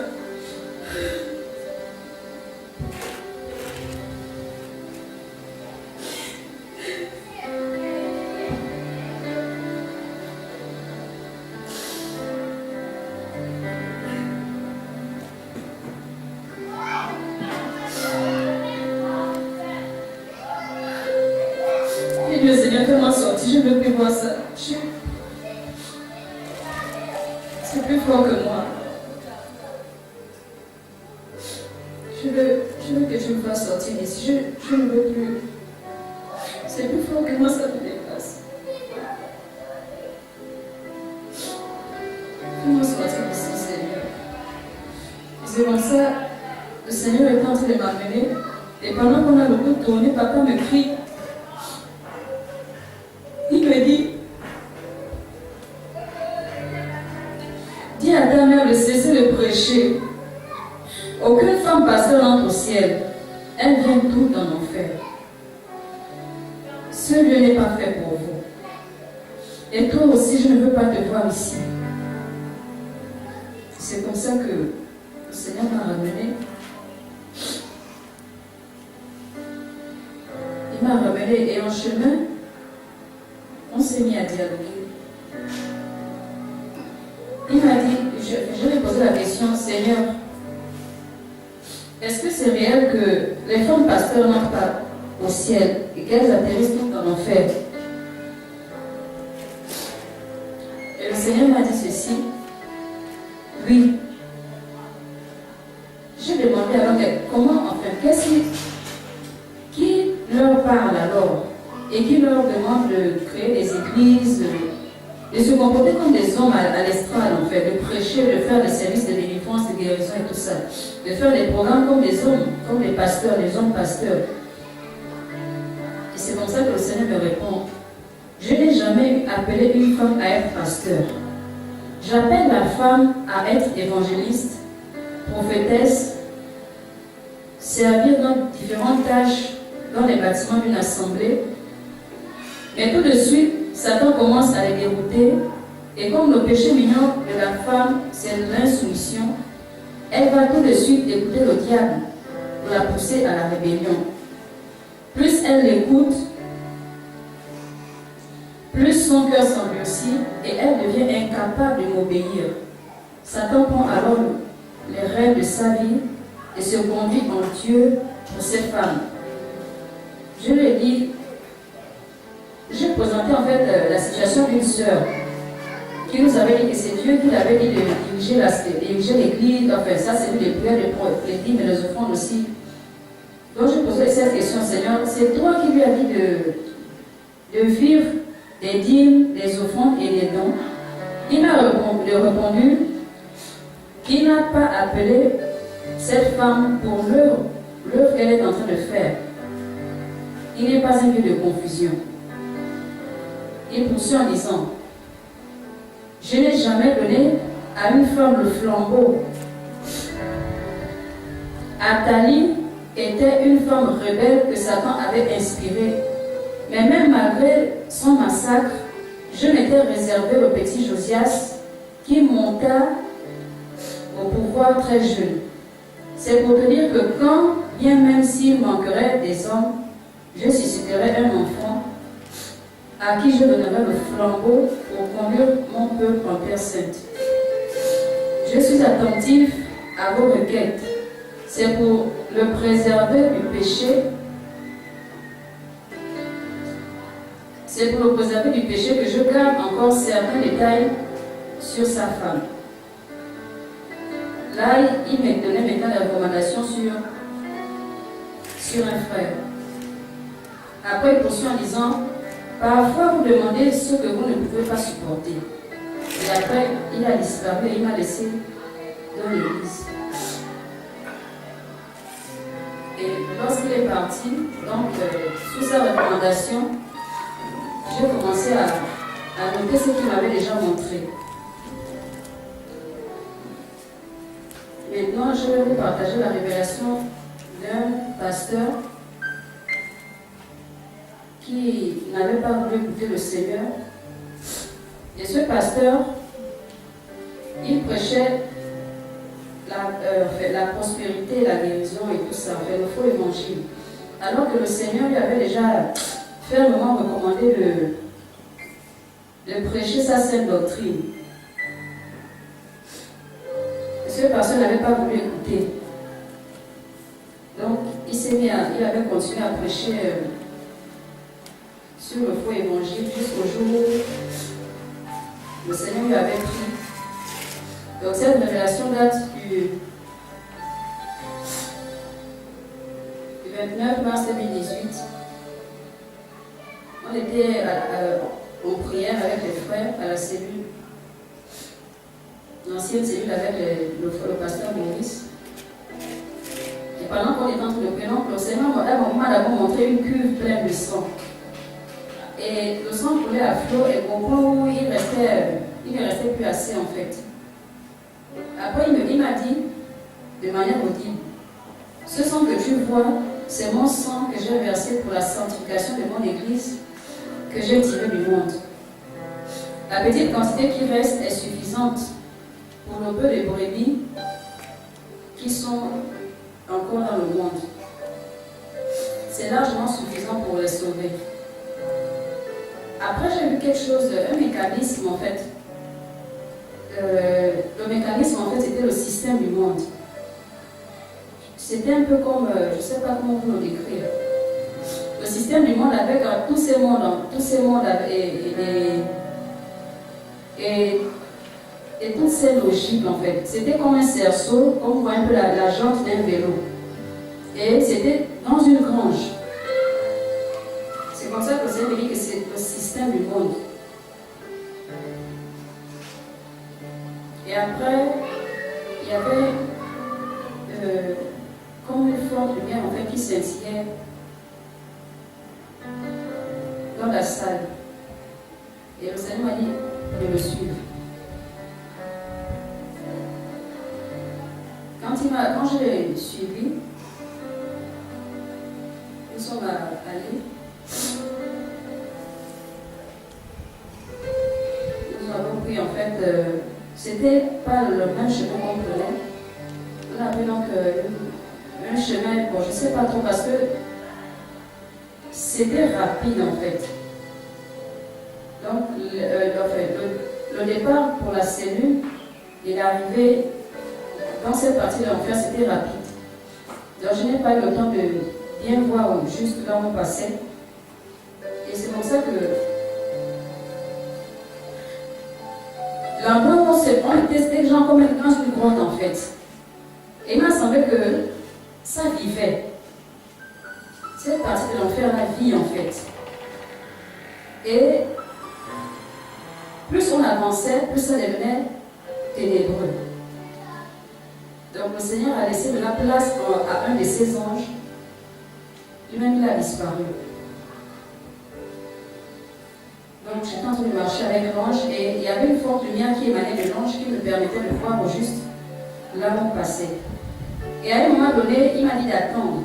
J'ai dit au Seigneur, fais-moi sortir, je ne veux plus voir ça. C'est plus fort que moi. Je veux que tu me fasses sortir d'ici. Je ne veux plus. C'est plus fort que moi, ça me dépasse. Fais-moi sortir d'ici, Seigneur. Et c'est comme ça, le Seigneur est en train de m'amener. Et pendant qu'on a le coup tourné, papa me crie. Il me dit, dis à ta mère de cesser de prêcher. Aucune femme pasteur n'entre au ciel. Elle vient tout en enfer. Ce lieu n'est pas fait pour vous. Et toi aussi, je ne veux pas te voir ici. C'est comme ça que le Seigneur m'a ramené. Il m'a ramené et en chemin, on s'est mis à dialoguer. Il m'a dit, je lui ai posé la question, Seigneur, est-ce que c'est réel que les femmes pasteurs n'entrent pas au ciel et qu'elles atterrissent tout en enfer? Et le Seigneur m'a dit ceci, oui. J'ai demandé alors, mais comment, enfin, qui leur parle alors et qui leur demande de créer des églises, de se comporter comme des hommes à l'estrade, en fait, de prêcher, de faire des services de délivrance, de guérison et tout ça, de faire des programmes comme des hommes, comme des pasteurs, des hommes pasteurs. Et c'est comme ça que le Seigneur me répond, je n'ai jamais appelé une femme à être pasteur. J'appelle la femme à être évangéliste, prophétesse, servir dans différentes tâches dans les bâtiments d'une assemblée. Mais tout de suite, Satan commence à les dérouter. Et comme le péché mignon de la femme, c'est l'insoumission, elle va tout de suite écouter le diable pour la pousser à la rébellion. Plus elle l'écoute, plus son cœur s'endurcit et elle devient incapable de m'obéir. Satan prend alors les rênes de sa vie et se conduit en Dieu pour cette femme. Je lui ai dit, j'ai présenté en fait la situation d'une sœur qui nous avait dit que c'est Dieu qui l'avait dit de diriger l'église, enfin ça c'est une des prières de l'église, mais les offrandes aussi. Donc je posais cette question, Seigneur, c'est toi qui lui as dit de vivre des dîmes, des offrandes et des dons. Il m'a répondu qu'il n'a pas appelé cette femme pour l'œuvre qu'elle est en train de faire. Il n'est pas un lieu de confusion. Il poursuit en disant, je n'ai jamais donné à une femme le flambeau. Athalie était une femme rebelle que Satan avait inspirée. Mais même malgré son massacre, je m'étais réservé au petit Josias qui monta au pouvoir très jeune. C'est pour te dire que quand, bien même s'il manquerait des hommes, je susciterai un enfant à qui je donnerai le flambeau pour conduire mon peuple en terre sainte. Je suis attentif à vos requêtes. C'est pour le préserver du péché. C'est pour le préserver du péché que je garde encore certains détails sur sa femme. Là, il me donnait maintenant des recommandations sur un frère. Après, il poursuit en disant, parfois vous demandez ce que vous ne pouvez pas supporter. Et après, il a disparu et il m'a laissé dans l'église. Et lorsqu'il est parti, donc, sous sa recommandation, je vais commencer à noter ce qu'il m'avait déjà montré. Maintenant, je vais vous partager la révélation d'un pasteur qui n'avait pas voulu écouter le Seigneur. Et ce pasteur, il prêchait la prospérité, la guérison et tout ça, le faux évangile. Alors que le Seigneur lui avait déjà fermement recommandé de prêcher sa sainte doctrine. Ce pasteur n'avait pas voulu écouter. Donc, il avait continué à prêcher sur le faux évangile jusqu'au jour où le Seigneur lui avait pris. Donc, cette révélation date du 29 mars 2018. On était en prière avec les frères à la cellule, l'ancienne cellule avec le pasteur Maurice. Et pendant qu'on était en train de prier, le Seigneur m'a d'abord montré une cuve pleine de sang. Et le sang coulait à flot et au point où il ne restait plus assez en fait. Après, il m'a dit de manière audible, ce sang que tu vois, c'est mon sang que j'ai versé pour la sanctification de mon église que j'ai tiré du monde. La petite quantité qui reste est suffisante pour le peu de brebis qui sont encore dans le monde. C'est largement suffisant pour les sauver. Après, j'ai vu quelque chose, un mécanisme en fait. Le mécanisme en fait, c'était le système du monde. C'était un peu comme, je ne sais pas comment vous le décrire. Le système du monde avec tous ces mondes et toutes ces logiques en fait. C'était comme un cerceau, comme on voit un peu la jante d'un vélo. Et c'était dans une grange. C'est comme ça que c'est dit que c'est le système du monde. Et après, il y avait comme une forte lumière en fait qui scintillait dans la salle. Et le Seigneur m'a dit de le suivre. Quand je l'ai suivi, nous sommes allés. Nous avons pris en fait, c'était pas le même chemin qu'on prenait. On a pris donc un chemin, bon je ne sais pas trop parce que c'était rapide en fait. Donc le départ pour la cellule et l'arrivée dans cette partie de l'enfer c'était rapide. Donc je n'ai pas eu le temps de bien voir juste là où on passait. Et c'est pour ça que l'endroit où on était des gens comme dans une grotte en fait. Et il m'a semblé que ça vivait. Cette partie de l'enfer, la vie en fait. Et plus on avançait, plus ça devenait ténébreux. Donc le Seigneur a laissé de la place à un de ses anges. Lui-même, il a disparu. Donc j'étais en train de marcher avec l'ange et il y avait une forte lumière qui émanait de l'ange qui me permettait de voir au juste là où on passait. Et à un moment donné, il m'a dit d'attendre.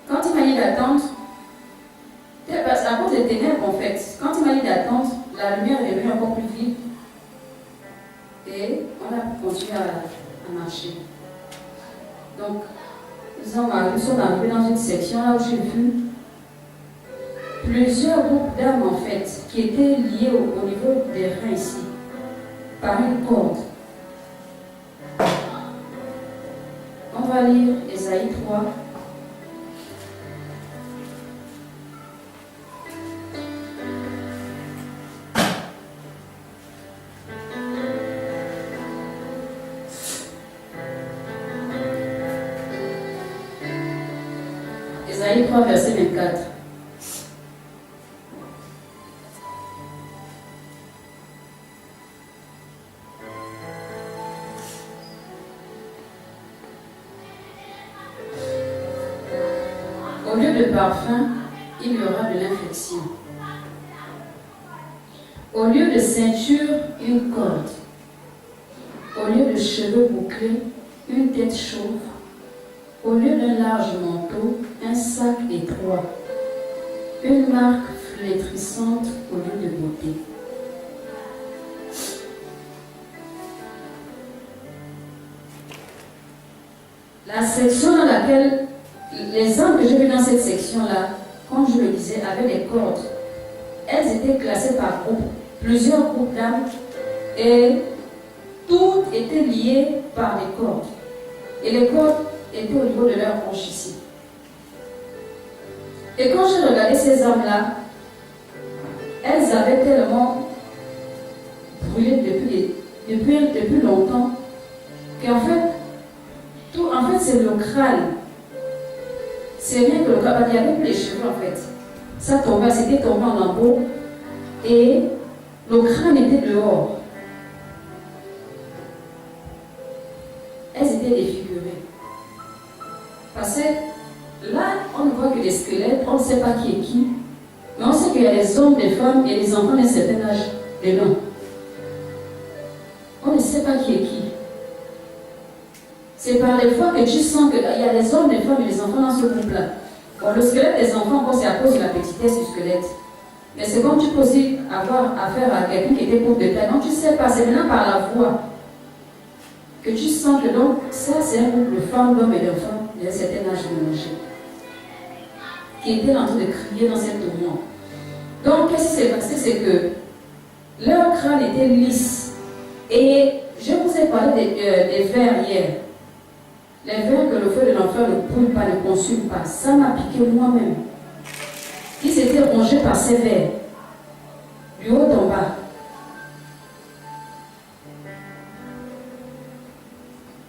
Quand il m'a dit d'attendre, c'est à cause des ténèbres en fait. Quand il m'a dit d'attendre, la lumière est devenue encore plus vive. Et on a continué à marcher. Donc, nous sommes arrivés dans une section là où j'ai vu plusieurs groupes d'âmes en fait qui étaient liés au niveau des reins ici, par une corde. On va lire Ésaïe 3. Ésaïe 3, verset 24. Au lieu de parfum, il y aura de l'infection. Au lieu de ceinture, une corde. Au lieu de cheveux bouclés, une tête chauve. Au lieu d'un large manteau, un sac étroit. Une marque flétrissante au lieu de beauté. La section dans laquelle, les hommes que j'ai vus dans cette section-là, comme je le disais, avaient des cordes. Elles étaient classées par groupe, plusieurs groupes d'âmes, et toutes étaient liées par des cordes. Et les cordes étaient au niveau de leur hanche ici. Et quand j'ai regardé ces âmes-là, elles avaient tellement brûlé depuis longtemps qu'en fait, c'est le crâne. C'est rien que le crâne. Il n'y avait plus les cheveux en fait. Ça tombait, c'était tombé en lambeaux. Et le crâne était dehors. Elles étaient défigurées. Parce que là, on ne voit que des squelettes, on ne sait pas qui est qui. Mais on sait qu'il y a des hommes, des femmes et des enfants d'un certain âge dedans. On ne sait pas qui est qui. C'est par les fois que tu sens qu'il y a des hommes, des femmes et des enfants dans ce groupe-là. Bon, le squelette des enfants, c'est à cause de la petitesse du squelette. Mais c'est comme tu peux aussi avoir affaire à quelqu'un qui était pauvre de taille. Donc tu ne sais pas, c'est maintenant par la voix que tu sens que donc ça c'est un groupe de femmes, d'hommes et d'enfants d'un certain âge de manger, qui étaient en train de crier dans cette tourmente. Donc qu'est-ce qui s'est passé, c'est que leur crâne était lisse. Et je vous ai parlé des vers hier. Les vers que le feu de l'enfer ne brûle pas, ne consume pas. Ça m'a piqué moi-même. Ils étaient rongés par ces vers, du haut en bas.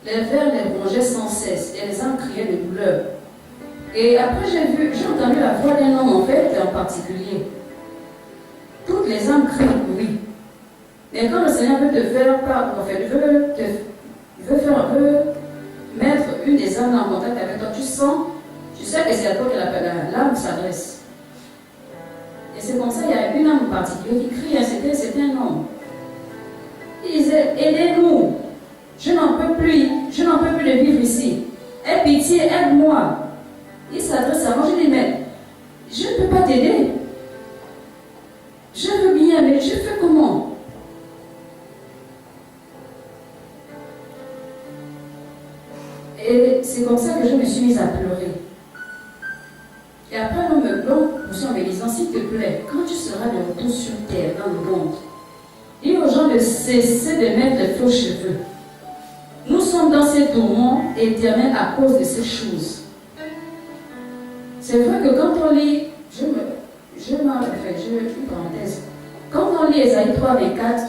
Les vers les rongeaient sans cesse et les âmes criaient de douleur. Et après j'ai entendu la voix d'un homme en fait en particulier. Toutes les âmes crient oui. Mais quand le Seigneur veut te faire part, en fait, veut faire un peu mettre une des âmes en contact avec toi, tu sais que c'est à toi que l'âme s'adresse. Et c'est comme ça, il y a une âme en particulier qui crie, c'était un homme. Il disait, aidez-nous, je n'en peux plus de vivre ici. Aie pitié, aide-moi. Il s'adresse à moi, je dis, mais je ne peux pas t'aider. Je veux bien, mais je fais comment? Et c'est comme ça que je me suis mise à pleurer. Et après, l'homme me poursuit en me disant, s'il te plaît, quand tu seras de retour sur terre, dans le monde, dis aux gens de cesser de mettre les faux cheveux. Nous sommes dans ces tourments éternels à cause de ces choses. C'est vrai que quand on lit, une parenthèse, quand on lit Ésaïe 3, 24,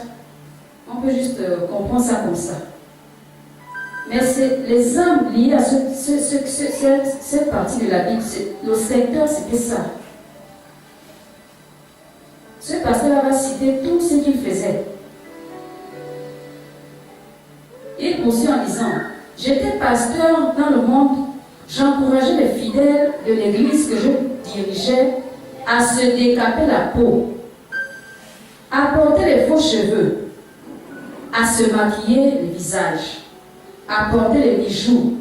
on peut juste comprendre ça comme ça. Mais c'est les âmes liées à cette partie de la Bible, le secteur c'était ça. Ce pasteur va citer tout ce qu'il faisait. Il poursuit en disant, j'étais pasteur dans le monde, j'encourageais les fidèles de l'église que je dirigeais à se décaper la peau, à porter les faux cheveux, à se maquiller le visage, à porter les bijoux.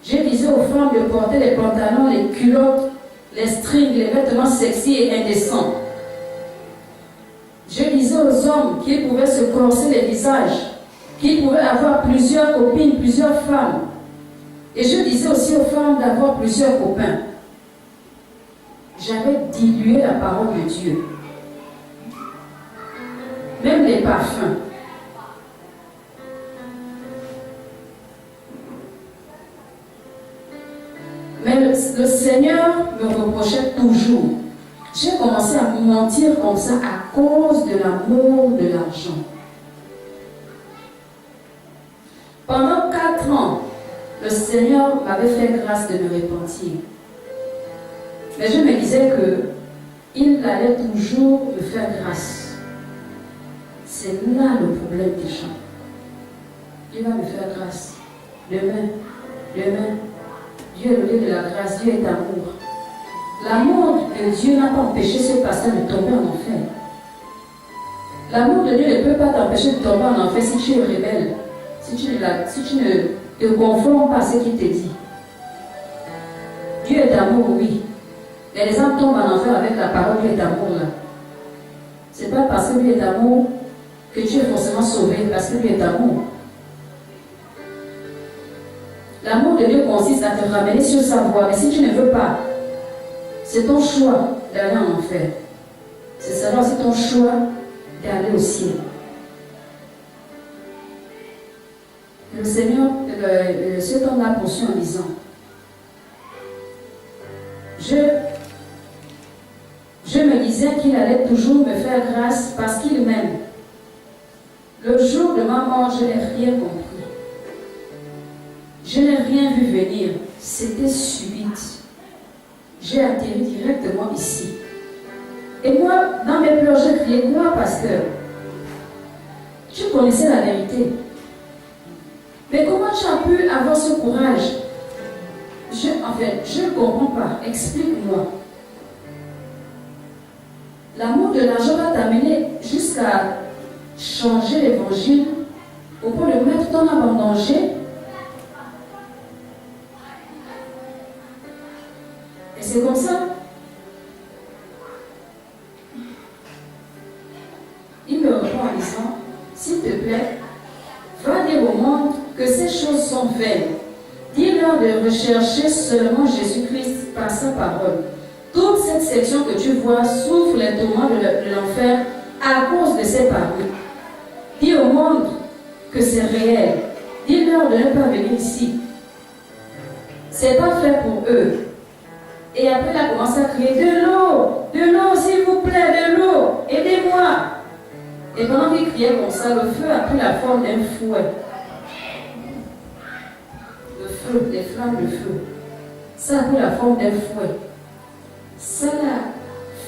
Je disais aux femmes de porter les pantalons, les culottes, les strings, les vêtements sexy et indécents. Je disais aux hommes qu'ils pouvaient se corser les visages, qu'ils pouvaient avoir plusieurs copines, plusieurs femmes. Et je disais aussi aux femmes d'avoir plusieurs copains. J'avais dilué la parole de Dieu. Même les parfums. Mais le Seigneur me reprochait toujours. J'ai commencé à mentir comme ça à cause de l'amour de l'argent. Pendant 4 ans, le Seigneur m'avait fait grâce de me repentir. Mais je me disais qu'il allait toujours me faire grâce. C'est là le problème des gens. Il va me faire grâce. Demain. Dieu est le Dieu de la grâce, Dieu est amour. L'amour de Dieu n'a pas empêché ce pasteur de tomber en enfer. L'amour de Dieu ne peut pas t'empêcher de tomber en enfer si tu es rebelle, si tu ne te conformes pas à ce qu'il te dit. Dieu est amour, oui. Mais les hommes tombent en enfer avec la parole Dieu est amour là. Ce n'est pas parce que Dieu est amour que tu es forcément sauvé, parce que Dieu est amour. L'amour de Dieu consiste à te ramener sur sa voie, mais si tu ne veux pas, c'est ton choix d'aller en enfer. C'est savoir c'est ton choix d'aller au ciel. Le Seigneur, cet homme l'a poursu en disant, je me disais qu'il allait toujours me faire grâce parce qu'il m'aime. Le jour de ma mort, je n'ai rien compris. Je n'ai rien vu venir. C'était subite. J'ai atterri directement ici. Et moi, dans mes pleurs, j'ai crié, moi, pasteur, tu connaissais la vérité. Mais comment tu as pu avoir ce courage? Je ne comprends pas. Explique-moi. L'amour de l'argent va t'amener jusqu'à changer l'évangile au point de mettre ton âme en danger. Et c'est comme ça. Il me répond en disant, s'il te plaît, va dire au monde que ces choses sont vaines. Dis-leur de rechercher seulement Jésus-Christ par sa parole. Toute cette section que tu vois souffre les tourments de l'enfer à cause de ces paroles. Dis au monde que c'est réel. Dis-leur de ne pas venir ici. C'est pas fait pour eux. Et après, il a commencé à crier, de l'eau, s'il vous plaît, de l'eau, aidez-moi. Et pendant qu'il criait comme ça, le feu a pris la forme d'un fouet. Le feu, les flammes de feu. Ça a pris la forme d'un fouet. Ça l'a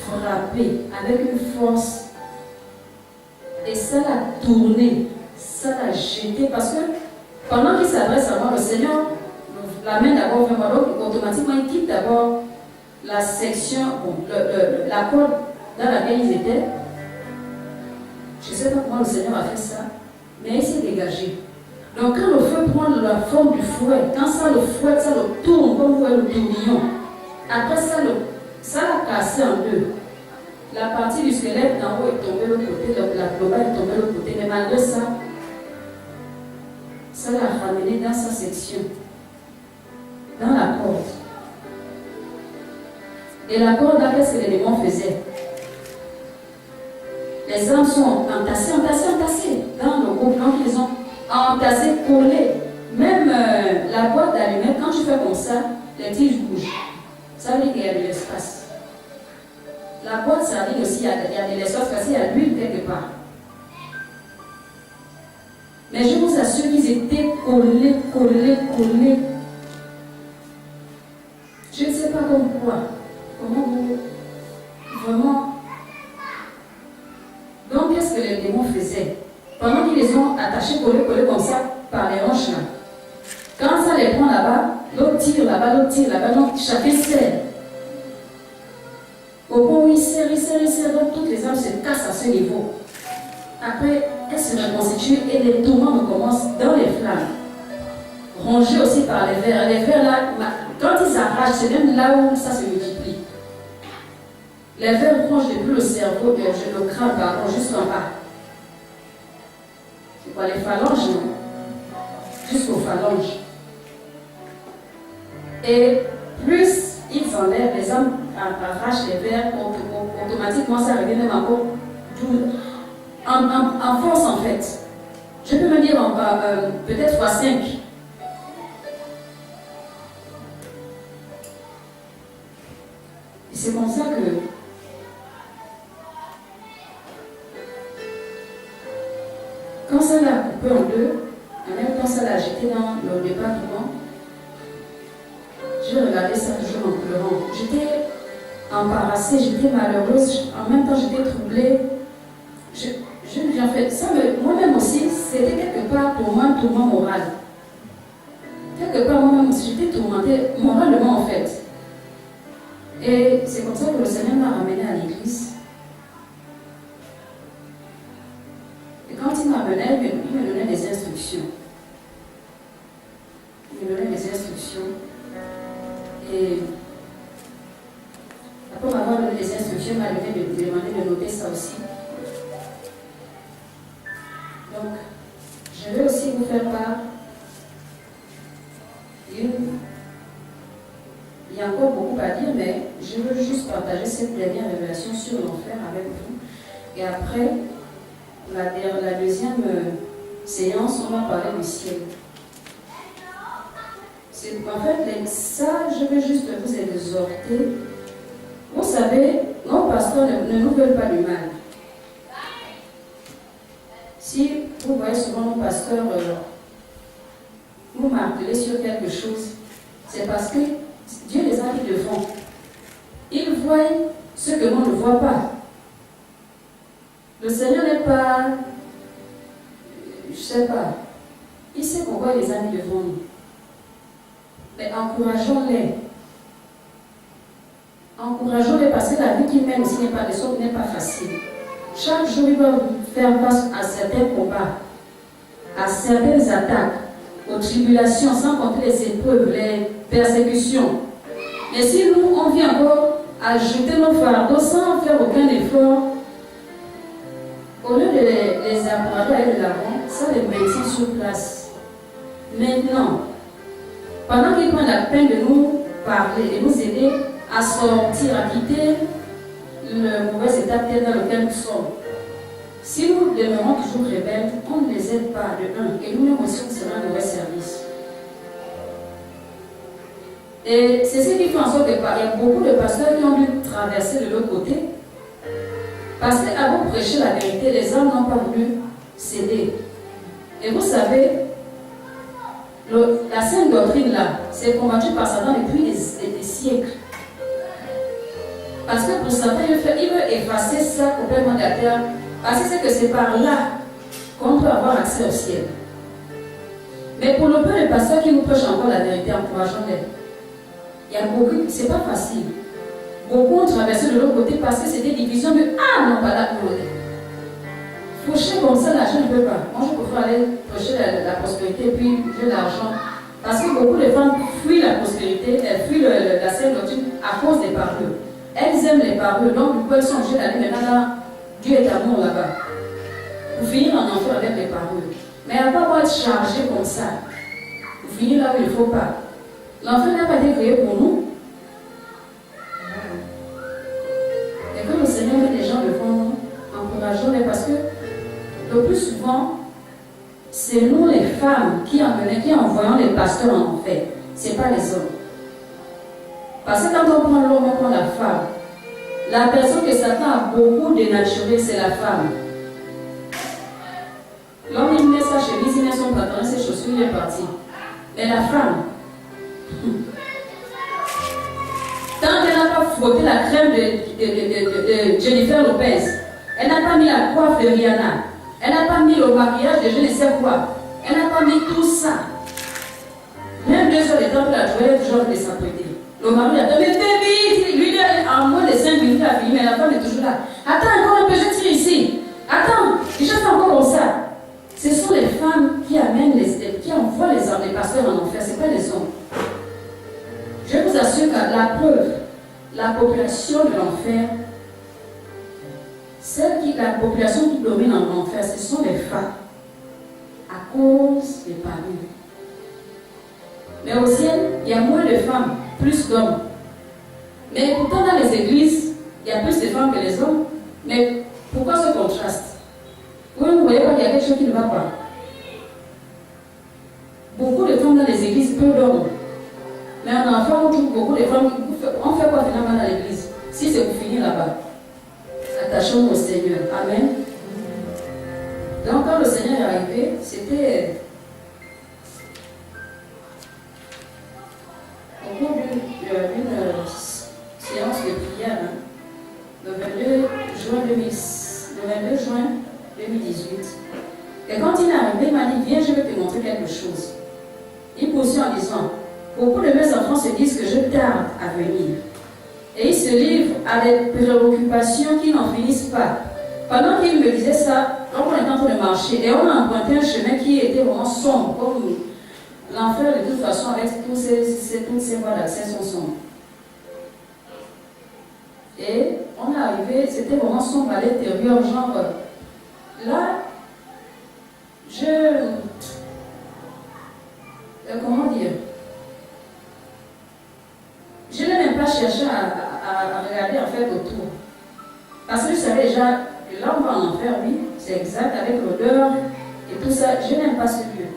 frappé avec une force. Et ça l'a tourné. Ça l'a jeté. Parce que pendant qu'il s'adresse à moi, le Seigneur l'amène d'abord vers moi. Donc, automatiquement, il quitte d'abord la section, la corde dans laquelle ils étaient. Je ne sais pas comment le Seigneur a fait ça, mais il s'est dégagé. Donc quand le feu prend la forme du fouet, quand ça le fouette, ça le tourne comme vous voyez le tourbillon. Après ça l'a cassé en deux. La partie du squelette d'en haut est tombée de l'autre côté, la globale est tombée de l'autre côté, mais malgré ça, ça l'a ramené dans sa section, dans la corde. Et la corde, là, qu'est-ce que les démons faisaient? Les âmes sont entassées dans le groupe. Donc, ils ont entassé, collé. Même la boîte d'allumettes, quand tu fais comme ça, les tiges bougent. Ça veut dire qu'il y a de l'espace. La boîte, ça veut dire aussi qu'il y a de l'espace parce qu'il y a de l'huile quelque part. Mais je vous assure qu'ils étaient collés. Je ne sais pas comment vous... Vraiment... Donc, qu'est-ce que les démons faisaient? Pendant qu'ils les ont attachés, collés comme ça, par les hanches là. Quand ça les prend là-bas, l'autre tire là-bas, donc chacun serre. Au point où il serre, donc toutes les âmes se cassent à ce niveau. Après, elles se reconstituent et les tourments recommencent dans les flammes. Rongés aussi par les vers. Les vers là, quand ils arrachent, c'est même là où ça se multiplie. Les vers rongent depuis le cerveau, le crâne, pardon, jusqu'en bas. C'est quoi les phalanges, non? Jusqu'aux phalanges. Et plus ils enlèvent, les hommes arrachent les vers, automatiquement ça revient même encore en force en fait. Je peux me dire peut-être x5. Et c'est comme ça que quand ça l'a coupé en deux, en même temps ça l'a jeté dans le département, je regardais ça toujours en pleurant. J'étais embarrassée, j'étais malheureuse, en même temps j'étais troublée. En fait, moi-même aussi, c'était quelque part pour moi un tourment moral. Quelque part moi-même aussi, j'étais tourmentée moralement en fait. Et c'est comme ça que le Seigneur m'a ramenée à l'église. il m'amenait, il me donnait des instructions. Il me donnait des instructions. Et après m'avoir donné des instructions, il m'a demandé de noter ça aussi. Donc, je vais aussi vous faire part il y a encore beaucoup à dire, mais je veux juste partager cette dernière révélation sur l'enfer avec vous. Et après, la deuxième séance, on va parler du ciel. En fait, ça, je veux juste vous exhorter. Vous savez, nos pasteurs ne nous veulent pas du mal. Si vous voyez souvent nos pasteurs nous marteler sur quelque chose, c'est parce que Dieu les a mis devant. Ils voient ce que nous ne voit pas. Le Seigneur n'est pas, je ne sais pas, il sait pourquoi il les a mis devant nous. Mais encourageons-les. Encourageons-les parce que la vie qu'ils mènent aussi n'est pas facile. Chaque jour, ils doivent faire face à certains combats, à certaines attaques, aux tribulations, sans compter les épreuves, les persécutions. Mais si nous, on vient encore ajouter nos fardeaux sans faire aucun effort, au lieu de les encourager à aller de l'avant, ça les maintient sur place. Maintenant, pendant qu'ils prennent la peine de nous parler, de nous aider à sortir, à quitter le mauvais état dans lequel nous sommes, si nous demeurons toujours rebelles, on ne les aide pas de un, et nous-mêmes aussi on sera un mauvais service. Et c'est ce qui fait en sorte qu'il y a beaucoup de pasteurs qui ont dû traverser de l'autre côté. Parce qu'à vous prêcher la vérité, les hommes n'ont pas voulu céder. Et vous savez, la sainte doctrine là, c'est combattu par Satan depuis des siècles. Parce que pour Satan, il veut effacer ça complètement de la terre. Parce que c'est par là qu'on peut avoir accès au ciel. Mais pour le peu de pasteurs qui nous prêchent encore la vérité, encourageons-les. Il y a beaucoup, c'est pas facile. Beaucoup ont traversé de l'autre côté parce que c'est des divisions de ah non, pas là, non. Faucher comme ça, l'argent ne peut pas. Moi, je préfère aller prêcher la prospérité et puis j'ai l'argent. Parce que beaucoup de femmes fuient la prospérité, elles fuient la sainte doctrine à cause des parures. Elles aiment les parures, donc du coup, elles sont obligées d'aller maintenant là. Dieu est amour là-bas. Vous finir en enfer avec les parures. Mais à ne pas être chargé comme ça. Vous finir là où il ne faut pas. L'enfer n'a pas été créé pour nous. Et quand le Seigneur met des gens devant nous, encourageons-les parce que le plus souvent, c'est nous les femmes qui envoyons les pasteurs en enfer. Ce n'est pas les hommes. Parce que quand on prend l'homme, on prend la femme. La personne que Satan a beaucoup dénaturée, c'est la femme. L'homme, il met sa chemise, il met son pantalon, ses chaussures, il est parti. Mais la femme, tant qu'elle n'a pas frotté la crème de Jennifer Lopez, elle n'a pas mis la coiffe de Rihanna, elle n'a pas mis le maquillage de je ne sais quoi, elle n'a pas mis tout ça. Même 2 heures de temps pour la trouver, elle est toujours de s'apprêter. Le mari a dit, mais bébé, lui, en moins de 5 minutes, il a fini, mais la femme est toujours là. Attends encore un peu, je tire ici. Attends, je fais encore comme ça. Ce sont les femmes qui amènent qui envoient les pasteurs en enfer, ce n'est pas les hommes. Je vous assure que la preuve, la population de l'enfer, la population qui domine en enfer, ce sont les femmes, à cause des parures. Mais au ciel, il y a moins de femmes, plus d'hommes. Mais pourtant, dans les églises, il y a plus de femmes que les hommes. Mais pourquoi ce contraste? Oui, vous voyez pas qu'il y a quelque chose qui ne va pas. Beaucoup de femmes dans les églises, peu d'hommes. Mais en enfant, on trouve beaucoup de femmes. On fait quoi finalement dans l'église? Si c'est pour finir là-bas. Attachons-nous au Seigneur. Amen. Donc, quand le Seigneur est arrivé, c'était au cours d'une séance de prière, le 22 juin 2018. Et quand il est arrivé, il m'a dit, viens, je vais te montrer quelque chose. Il poursuit en disant, beaucoup de mes enfants se disent que je tarde à venir. Et ils se livrent à des préoccupations qui n'en finissent pas. Pendant qu'il me disait ça, quand on était en en train de marcher et on a emprunté un chemin qui était vraiment sombre, comme l'enfer de toute façon avec toutes ces voies d'accès sont sombres. Et on est arrivé, c'était vraiment sombre à l'intérieur, genre là, comment dire, je n'ai même pas cherché à regarder en fait autour. Parce que je savais déjà que là on va en enfer, oui, c'est exact, avec l'odeur et tout ça, je n'aime pas ce lieu.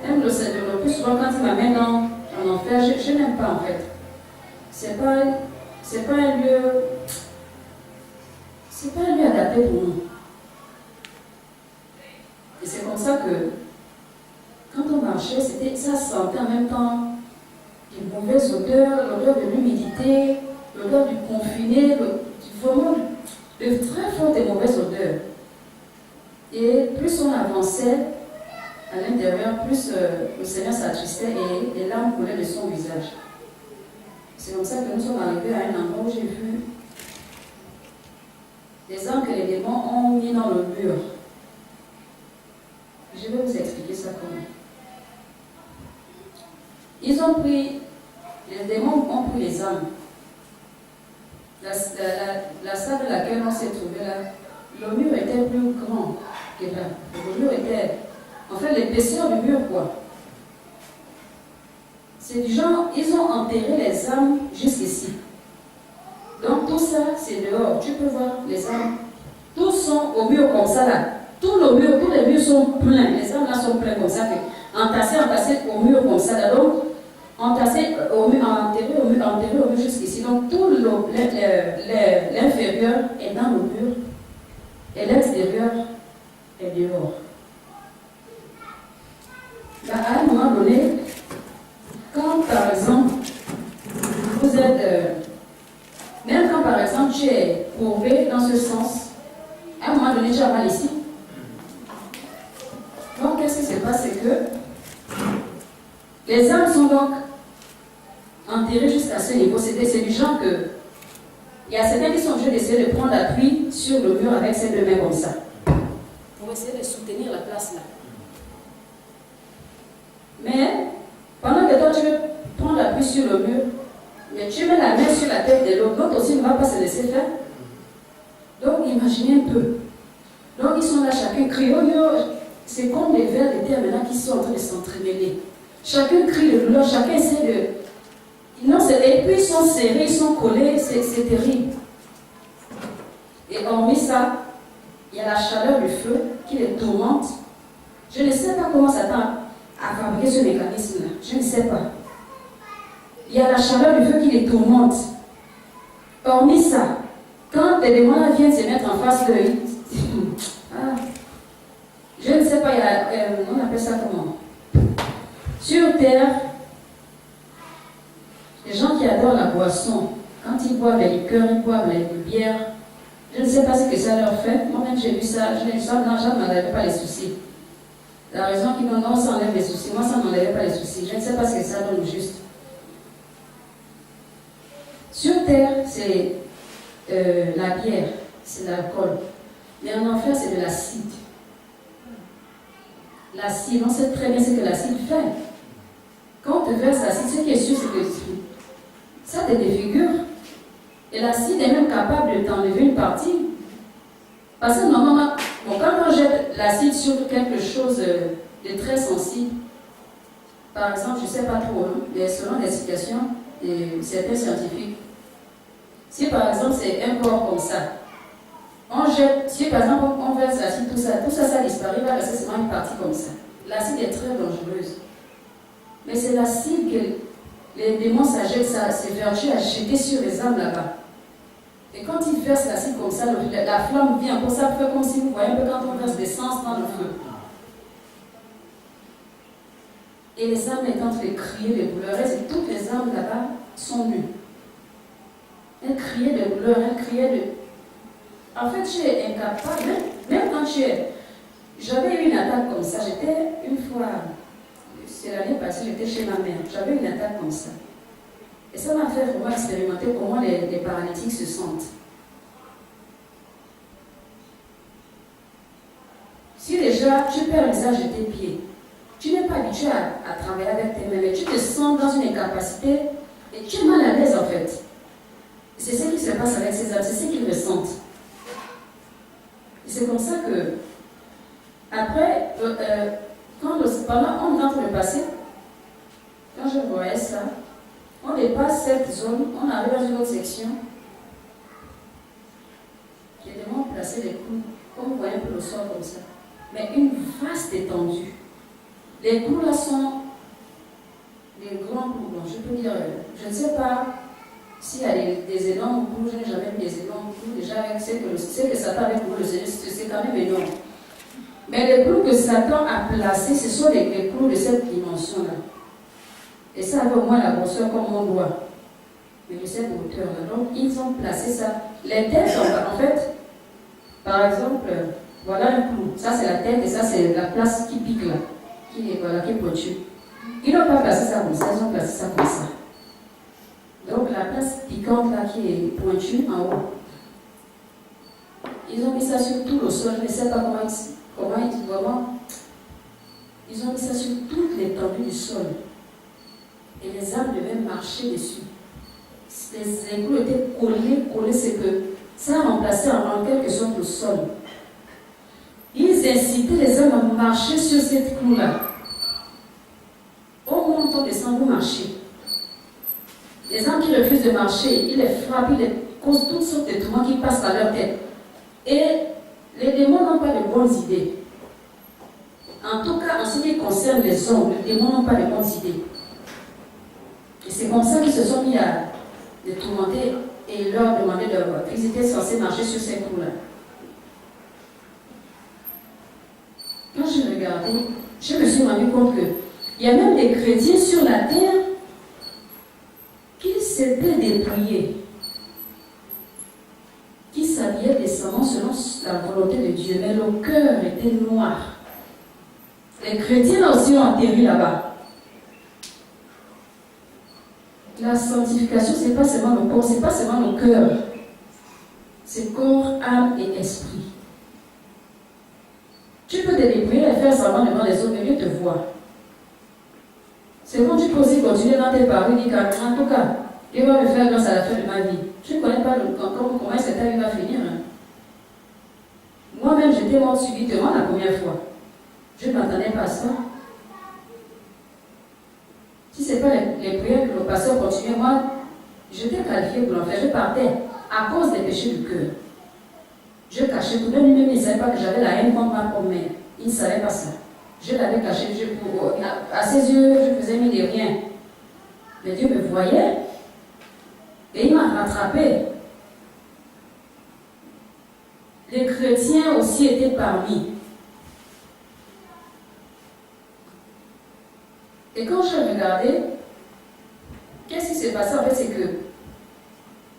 Même le plus souvent quand il m'amène en enfer, je n'aime pas en fait. C'est pas un lieu adapté pour nous. Et c'est comme ça que quand on marchait, ça sentait en même temps de mauvaises odeurs, l'odeur de l'humidité, l'odeur du confiné, vraiment de très fortes et mauvaises odeurs. Et plus on avançait à l'intérieur, plus le Seigneur s'attristait et les larmes coulaient de son visage. C'est comme ça que nous sommes arrivés à un endroit où j'ai vu les âmes que les démons ont mis dans le mur. Je vais vous expliquer ça comment. Les démons ont pris les âmes. La salle de laquelle on s'est trouvé là, le mur était plus grand que là. Le mur était, en fait, l'épaisseur du mur, quoi. C'est du genre, ils ont enterré les âmes jusqu'ici. Donc tout ça, c'est dehors. Tu peux voir les âmes. Tous sont au mur comme ça là. Tous les murs sont pleins. Les âmes là sont pleins comme ça. Entassés au mur comme ça là. Donc, entassés au mur, enterrés au mur jusqu'ici. Donc tout l'inférieur est dans le mur et l'extérieur est dehors. Là, à un moment donné, quand par exemple, vous êtes, même quand par exemple tu es courbé dans ce sens, à un moment donné tu as mal ici. Donc qu'est-ce qui se passe, c'est que les âmes sont donc enterrées jusqu'à ce niveau. C'est du genre que il y a certains qui sont obligés d'essayer de prendre appui sur le mur avec ses deux mains comme ça, pour essayer de soutenir la place là. Mais pendant que toi tu veux prendre appui sur le mur, mais tu mets la main sur la tête de l'autre, l'autre aussi ne va pas se laisser faire. Donc imaginez un peu. Donc ils sont là, chacun crie, oh yo, c'est comme des vers de terre maintenant qui sont en train de s'entremêler. Chacun crie de douleur, chacun essaie de... Non, et puis ils sont serrés, ils sont collés, c'est terrible. Et hormis ça, il y a la chaleur du feu qui les tourmente. Je ne sais pas comment Satan a fabriqué ce mécanisme-là. Je ne sais pas. Il y a la chaleur du feu qui les tourmente. Hormis ça, quand les démons viennent se mettre en face de lui, je ne sais pas, on appelle ça comment? Sur terre, les gens qui adorent la boisson, quand ils boivent les liqueurs, ils boivent les bières, je ne sais pas ce que ça leur fait. Moi-même, j'ai vu ça, dans Jean ne m'enlève pas les soucis. La raison qui donne, non, ça enlève les soucis. Moi, ça ne m'enlève pas les soucis. Je ne sais pas ce que ça donne juste. Sur terre, c'est la bière, c'est l'alcool. Mais en enfer, c'est de l'acide. L'acide, on sait très bien ce que l'acide fait. Quand on te verse l'acide, ce qui est sûr, c'est que ça te défigure. Et l'acide est même capable de t'enlever une partie. Parce que normalement, quand on jette l'acide sur quelque chose de très sensible, par exemple, je ne sais pas trop, mais selon les situations de certains scientifiques, si par exemple c'est un corps comme ça, on jette, si par exemple on verse l'acide, tout ça, ça disparaît, va rester seulement une partie comme ça. L'acide est très dangereuse. Mais c'est l'acide que les démons s'achètent, c'est vertu à jeter sur les âmes là-bas. Et quand ils versent l'acide comme ça, la flamme vient, pour ça fait comme si vous voyez un peu quand on verse l'essence dans le feu. Et les âmes étant en train de crier de douleur, et toutes les âmes là-bas sont nues. Elles criaient de douleur, elles criaient de... En fait, tu es incapable, même quand tu es... J'avais eu une attaque comme ça, j'étais une fois... C'est l'année passée, j'étais chez ma mère, j'avais une attaque comme ça. Et ça m'a fait vraiment expérimenter comment les paralytiques se sentent. Si déjà tu perds l'usage de tes pieds, tu n'es pas habitué à travailler avec tes mains, mais tu te sens dans une incapacité et tu es mal à l'aise en fait. C'est ce qui se passe avec ces âmes, c'est ce qu'ils ressentent. Et c'est comme ça que, après, pendant on est en train de passer, quand je voyais ça, on dépasse cette zone, on arrive dans une autre section qui est vraiment placé les clous, comme vous voyez un peu le sol comme ça, mais une vaste étendue. Les clous là sont des grands clous, donc je peux dire, je ne sais pas s'il y a des énormes clous, je n'ai jamais vu des énormes clous, déjà avec ce que Satan avait pour le Seigneur, c'est quand même énorme. Mais les clous que Satan a placés, ce sont les clous de cette dimension-là. Et ça avait au moins la grosseur comme mon doigt, mais de cette hauteur-là. Donc ils ont placé ça. Les têtes, en fait, par exemple, voilà un clou. Ça c'est la tête et ça c'est la place qui pique là, qui est pointue. Ils n'ont pas placé ça comme ça, ils ont placé ça comme ça. Donc la place piquante là qui est pointue en haut. Ils ont mis ça sur tout le sol, je ne sais pas comment ils ont mis ça sur toute l'étendue du sol. Et les âmes devaient marcher dessus. Les clous étaient collés, c'est que ça remplaçait en quelque sorte le sol. Ils incitaient les hommes à marcher sur cette clou-là. Au moment où on descend, vous marchez. Les hommes qui refusent de marcher, ils les frappent, ils les causent toutes sortes de tourments qui passent à leur tête. Et les démons n'ont pas de bonnes idées. En tout cas, en ce qui concerne les hommes, les démons n'ont pas de bonnes idées. Et c'est comme ça qu'ils se sont mis à les tourmenter et leur demander qu'ils étaient censés marcher sur ces clous-là. Quand j'ai regardé, je me suis rendu compte qu'il y a même des chrétiens sur la terre qui s'étaient dépouillés, qui s'habillaient décemment selon la volonté de Dieu, mais le cœur était noir. Les chrétiens là aussi ont atterri là-bas. La sanctification, ce n'est pas seulement le corps, ce n'est pas seulement le cœur. C'est corps, âme et esprit. Tu peux te débrouiller et faire semblant devant les autres, mais Dieu te voit. C'est quand tu peux aussi continuer dans tes paroles et dire en tout cas, Dieu va me faire grâce à la fin de ma vie. Tu ne connais pas comment cette vie va finir. Hein? Moi-même, j'étais morte subitement la première fois. Je ne m'attendais pas à ça. Si ce n'est pas les prières que le pasteur continuait, moi, j'étais qualifiée pour l'enfer. Je partais à cause des péchés du cœur. Je cachais tout. Même lui-même, il ne savait pas que j'avais la haine contre ma mère. Il ne savait pas ça. Je l'avais caché. À ses yeux, je faisais mis de rien. Mais Dieu me voyait. Et il m'a rattrapé. Les chrétiens aussi étaient parmi. Et quand j'ai regardé, qu'est-ce qui s'est passé en fait, c'est que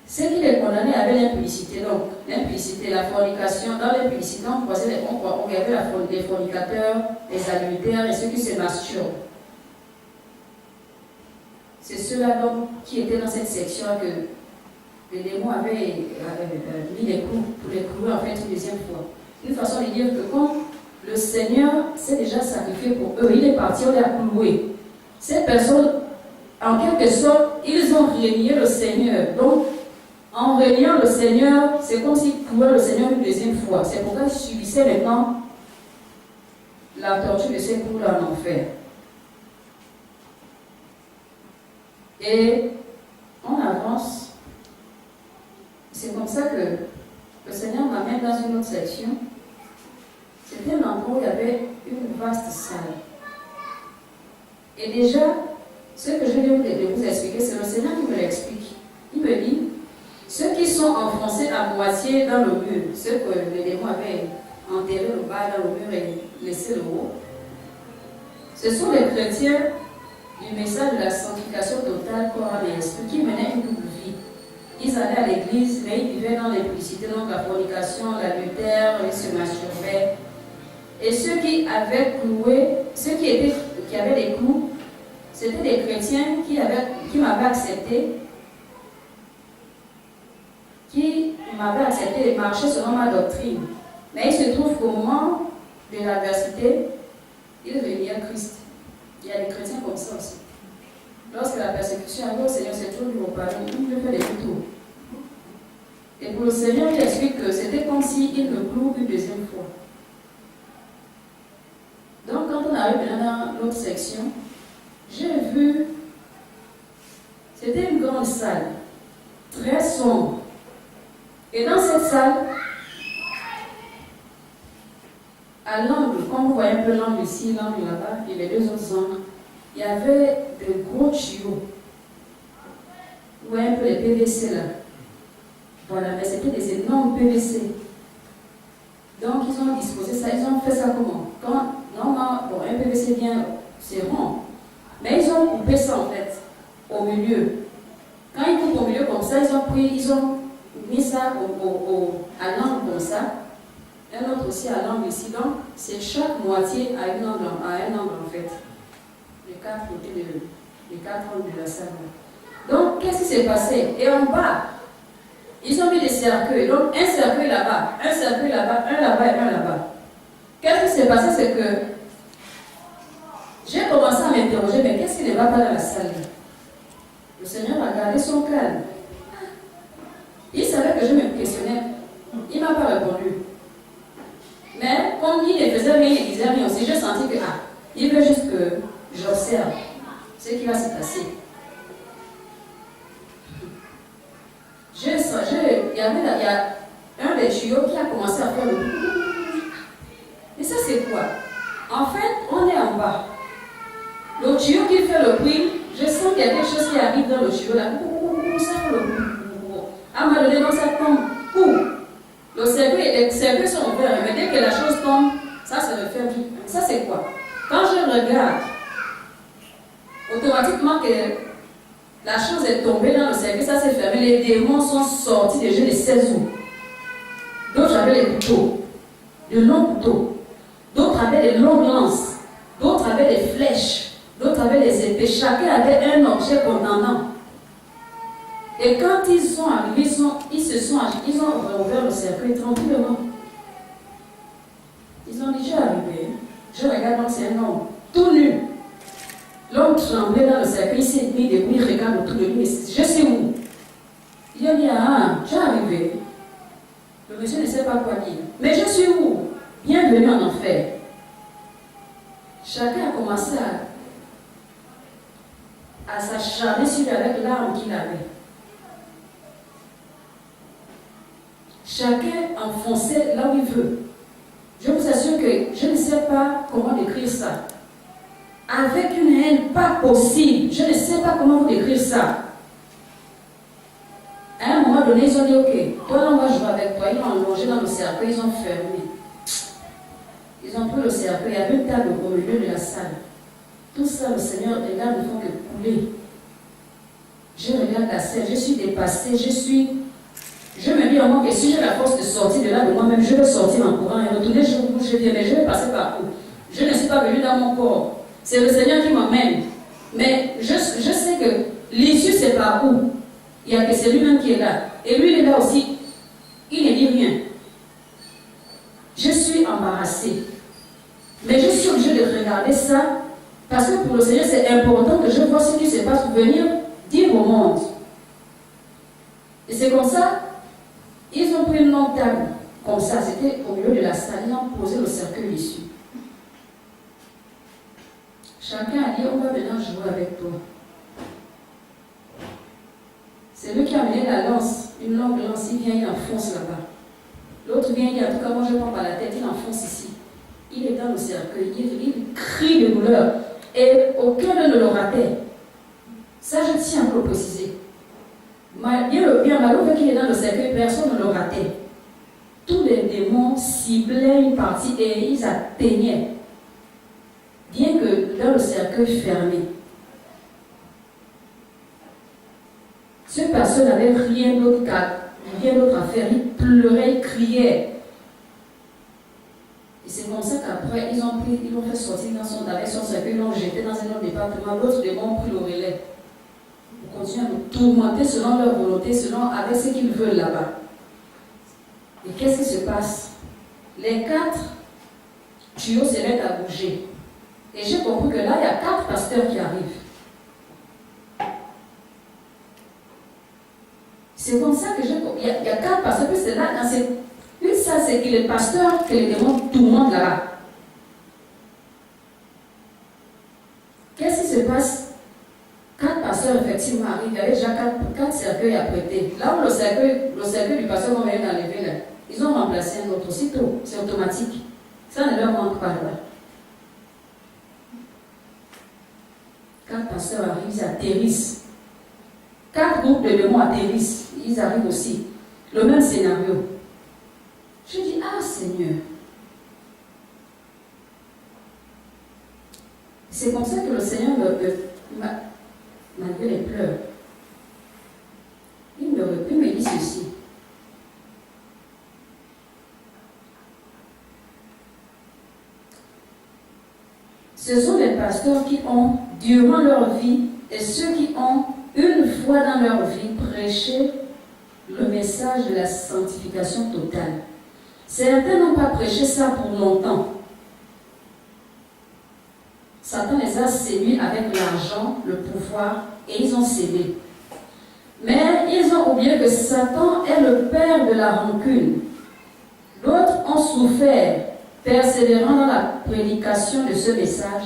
ceux qui les condamnaient avaient l'impudicité. Donc, l'impudicité, la fornication, dans l'impudicité, on regardait les fornicateurs, les adultères et ceux qui se masturbent. C'est ceux-là donc qui étaient dans cette section que les démons avaient mis les clous pour les clouer en fait une deuxième fois. Une façon de dire que quand le Seigneur s'est déjà sacrifié pour eux, il est parti, on les a cloués. Ces personnes, en quelque sorte, ils ont renié le Seigneur. Donc, en reniant le Seigneur, c'est comme s'ils clouaient le Seigneur une deuxième fois. C'est pourquoi ils subissaient maintenant la torture de ces clous-là en enfer. Et on avance. C'est comme ça que le Seigneur m'amène dans une autre section. C'était un endroit où il y avait une vaste salle. Et déjà, ce que je viens de vous expliquer, c'est le Seigneur qui me l'explique. Il me dit, ceux qui sont enfoncés à moitié dans le mur, ceux que les démons avaient enterré le bas dans le mur et laissé le haut, ce sont les chrétiens du message de la sanctification totale, corps, âme et esprit, qui menaient une double vie. Ils allaient à l'église, mais ils vivaient dans l'impudicité, donc la fornication, l'adultère, ils se masturbaient. Et ceux qui avaient cloué, ceux qui avaient des clous, c'était des chrétiens qui m'avaient accepté, de marcher selon ma doctrine. Mais il se trouve qu'au moment de l'adversité, il réunit à Christ. Il y a des chrétiens comme ça aussi. Lorsque la persécution arrive au Seigneur, c'est toujours vos parents, il veut faire des retours. Et pour le Seigneur, il explique que c'était comme s'il me cloue une deuxième fois. Donc, quand on arrive maintenant dans l'autre section, j'ai vu, c'était une grande salle, très sombre. Et dans cette salle, à l'angle, comme vous voyez un peu l'angle ici, l'angle là-bas, et les deux autres angles, il y avait de gros tuyaux. Vous voyez un peu les PVC là. Voilà, mais c'était des énormes PVC. Donc ils ont disposé ça, ils ont fait ça comment? Quand, normalement, bon, un PVC vient, c'est rond. Mais ils ont coupé ça en fait, au milieu. Quand ils coupent au milieu comme ça, ils ont mis ça à l'angle comme ça. Un autre aussi à l'angle ici. Donc, c'est chaque moitié à un angle en fait. Les quatre côtés les quatre angles de la salle. Donc, qu'est-ce qui s'est passé? Et en bas, ils ont mis des cercueils. Donc, un cercueil là-bas, un cercueil là-bas, un là-bas et un là-bas. Qu'est-ce qui s'est passé? C'est que j'ai commencé à m'interroger, mais qu'est-ce qui ne va pas dans la salle? Le Seigneur a gardé son calme. Il savait que je me questionnais. Il ne m'a pas répondu. Mais comme il ne faisait rien, il ne disait rien aussi, j'ai senti que, il veut juste que j'observe ce qui va se passer. Il y a un des tuyaux qui a commencé à faire le bruit. Et ça, c'est quoi? En fait, on est en bas. Le tuyau qui fait le bruit, je sens qu'il y a quelque chose qui arrive dans le tuyau là. Ça fait le bruit. À un moment donné, donc ça tombe. Les cercueils sont ouverts, mais dès que la chose tombe, ça se referme. Ça, c'est quoi? Quand je regarde, automatiquement que la chose est tombée dans le cercueil, ça s'est fermé, les démons sont sortis de je ne sais où. D'autres avaient des couteaux, de longs couteaux. D'autres avaient des longues lances. D'autres avaient des flèches. D'autres avaient des épées. Chacun avait un objet contendant. Et quand ils sont arrivés, ils ont ouvert le cercueil tranquillement. Ils ont déjà arrivé. Je regarde, donc c'est un homme, tout nu. L'homme tremblait dans le cercueil, il s'est mis debout, il regarde autour de lui. Je sais où. Il a dit, j'ai arrivé. Le monsieur ne sait pas quoi dire. Mais je suis où? Bienvenue en enfer. Chacun a commencé à s'acharner sur lui avec l'arme qu'il avait. Chacun enfonçait là où il veut. Je vous assure que je ne sais pas comment décrire ça. Avec une haine pas possible. Je ne sais pas comment vous décrire ça. À un moment donné, ils ont dit, ok, toi là on va jouer avec toi. Ils l'ont allongé dans le cercueil, ils ont fermé. Ils ont pris le cercueil, il y avait une table au milieu de la salle. Tout ça, le Seigneur, les gars ne font que couler. Je regarde la scène, je suis dépassée, je me dis en moi que si j'ai la force de sortir de là de moi-même, je vais sortir en courant et retourner où je viens, mais je vais passer par où? Je ne suis pas venu dans mon corps. C'est le Seigneur qui m'emmène. Mais je sais que l'issue, c'est par où? Il n'y a que c'est lui-même qui est là. Et lui, il est là aussi. Il ne dit rien. Je suis embarrassée. Mais je suis obligée de regarder ça parce que pour le Seigneur, c'est important que je vois ce qui se passe pour venir dire au monde. Et c'est comme ça. Ils ont pris une longue table, comme ça, c'était au milieu de la salle, ils ont posé le cercueil dessus. Chacun a dit, on va maintenant jouer avec toi. C'est lui qui a amené la lance, une longue lance, il vient, il enfonce là-bas. L'autre vient, il dit, en tout cas, moi je prends par la tête, il enfonce ici. Il est dans le cercueil, il crie de douleur, et aucun ne le ratait. Ça, je tiens à le préciser. Bien malheureux qu'il est dans le cercueil, personne ne le ratait. Tous les démons ciblaient une partie et ils atteignaient. Bien que dans le cercueil fermé. Cette personne n'avait rien d'autre à faire. Il pleurait, il criait. Et c'est comme ça qu'après, ils l'ont fait sortir dans avec son cercueil, ils l'ont jeté dans un autre département. L'autre démon a pris le relais. Ils continuent à nous tourmenter selon leur volonté, avec ce qu'ils veulent là-bas. Et qu'est-ce qui se passe? Les 4 tuyaux se mettent à bouger. Et j'ai compris que là, il y a 4 pasteurs qui arrivent. C'est comme ça que j'ai compris. Il y a 4 pasteurs, puis c'est là, dans cette... Puis ça, c'est que les pasteurs, que les démons tourmentent là-bas. Qu'est-ce qui se passe? 4 pasteurs, effectivement, arrivent. Il y avait déjà 4 cercueils à prêter. Là où le cercueil du pasteur qu'on vient d'enlever, là, ils ont remplacé un autre aussitôt. C'est automatique. Ça ne leur manque pas là. 4 pasteurs arrivent, ils atterrissent. 4 groupes de démons atterrissent. Ils arrivent aussi. Le même scénario. Je dis, ah Seigneur. C'est comme ça que le Seigneur malgré les pleurs, il me dit ceci. Ce sont les pasteurs qui ont, durant leur vie, et ceux qui ont, une fois dans leur vie, prêché le message de la sanctification totale. Certains n'ont pas prêché ça pour longtemps. Satan les a séduits avec l'argent, le pouvoir, et ils ont cédé. Mais ils ont oublié que Satan est le père de la rancune. D'autres ont souffert, persévérant dans la prédication de ce message,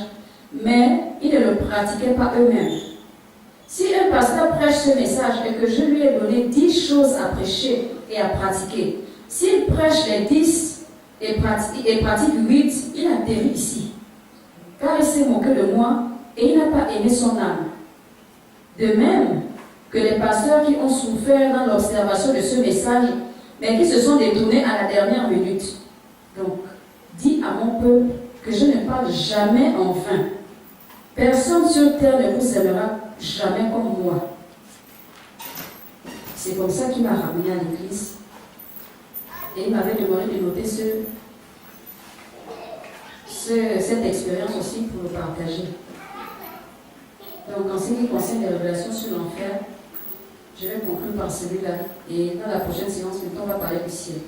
mais ils ne le pratiquaient pas eux-mêmes. Si un pasteur prêche ce message et que je lui ai donné 10 choses à prêcher et à pratiquer, s'il prêche les 10 et pratique 8, il atterrit ici. Car il s'est moqué de moi et il n'a pas aimé son âme. De même que les pasteurs qui ont souffert dans l'observation de ce message, mais qui se sont détournés à la dernière minute. Donc, dis à mon peuple que je ne parle jamais en vain. Personne sur terre ne vous aimera jamais comme moi. C'est comme ça qu'il m'a ramené à l'église. Et il m'avait demandé de noter cette expérience aussi pour le partager. Donc, en ce qui concerne les révélations sur l'enfer, je vais conclure par celui-là. Et dans la prochaine séance, on va parler du ciel.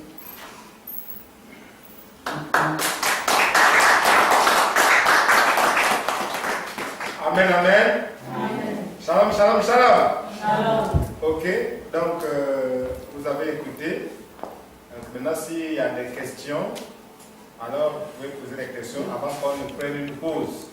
Amen, amen. Shalom, shalom, shalom. Shalom. Ok, donc vous avez écouté. Maintenant, s'il y a des questions, alors vous pouvez poser des questions avant qu'on ne prenne une pause.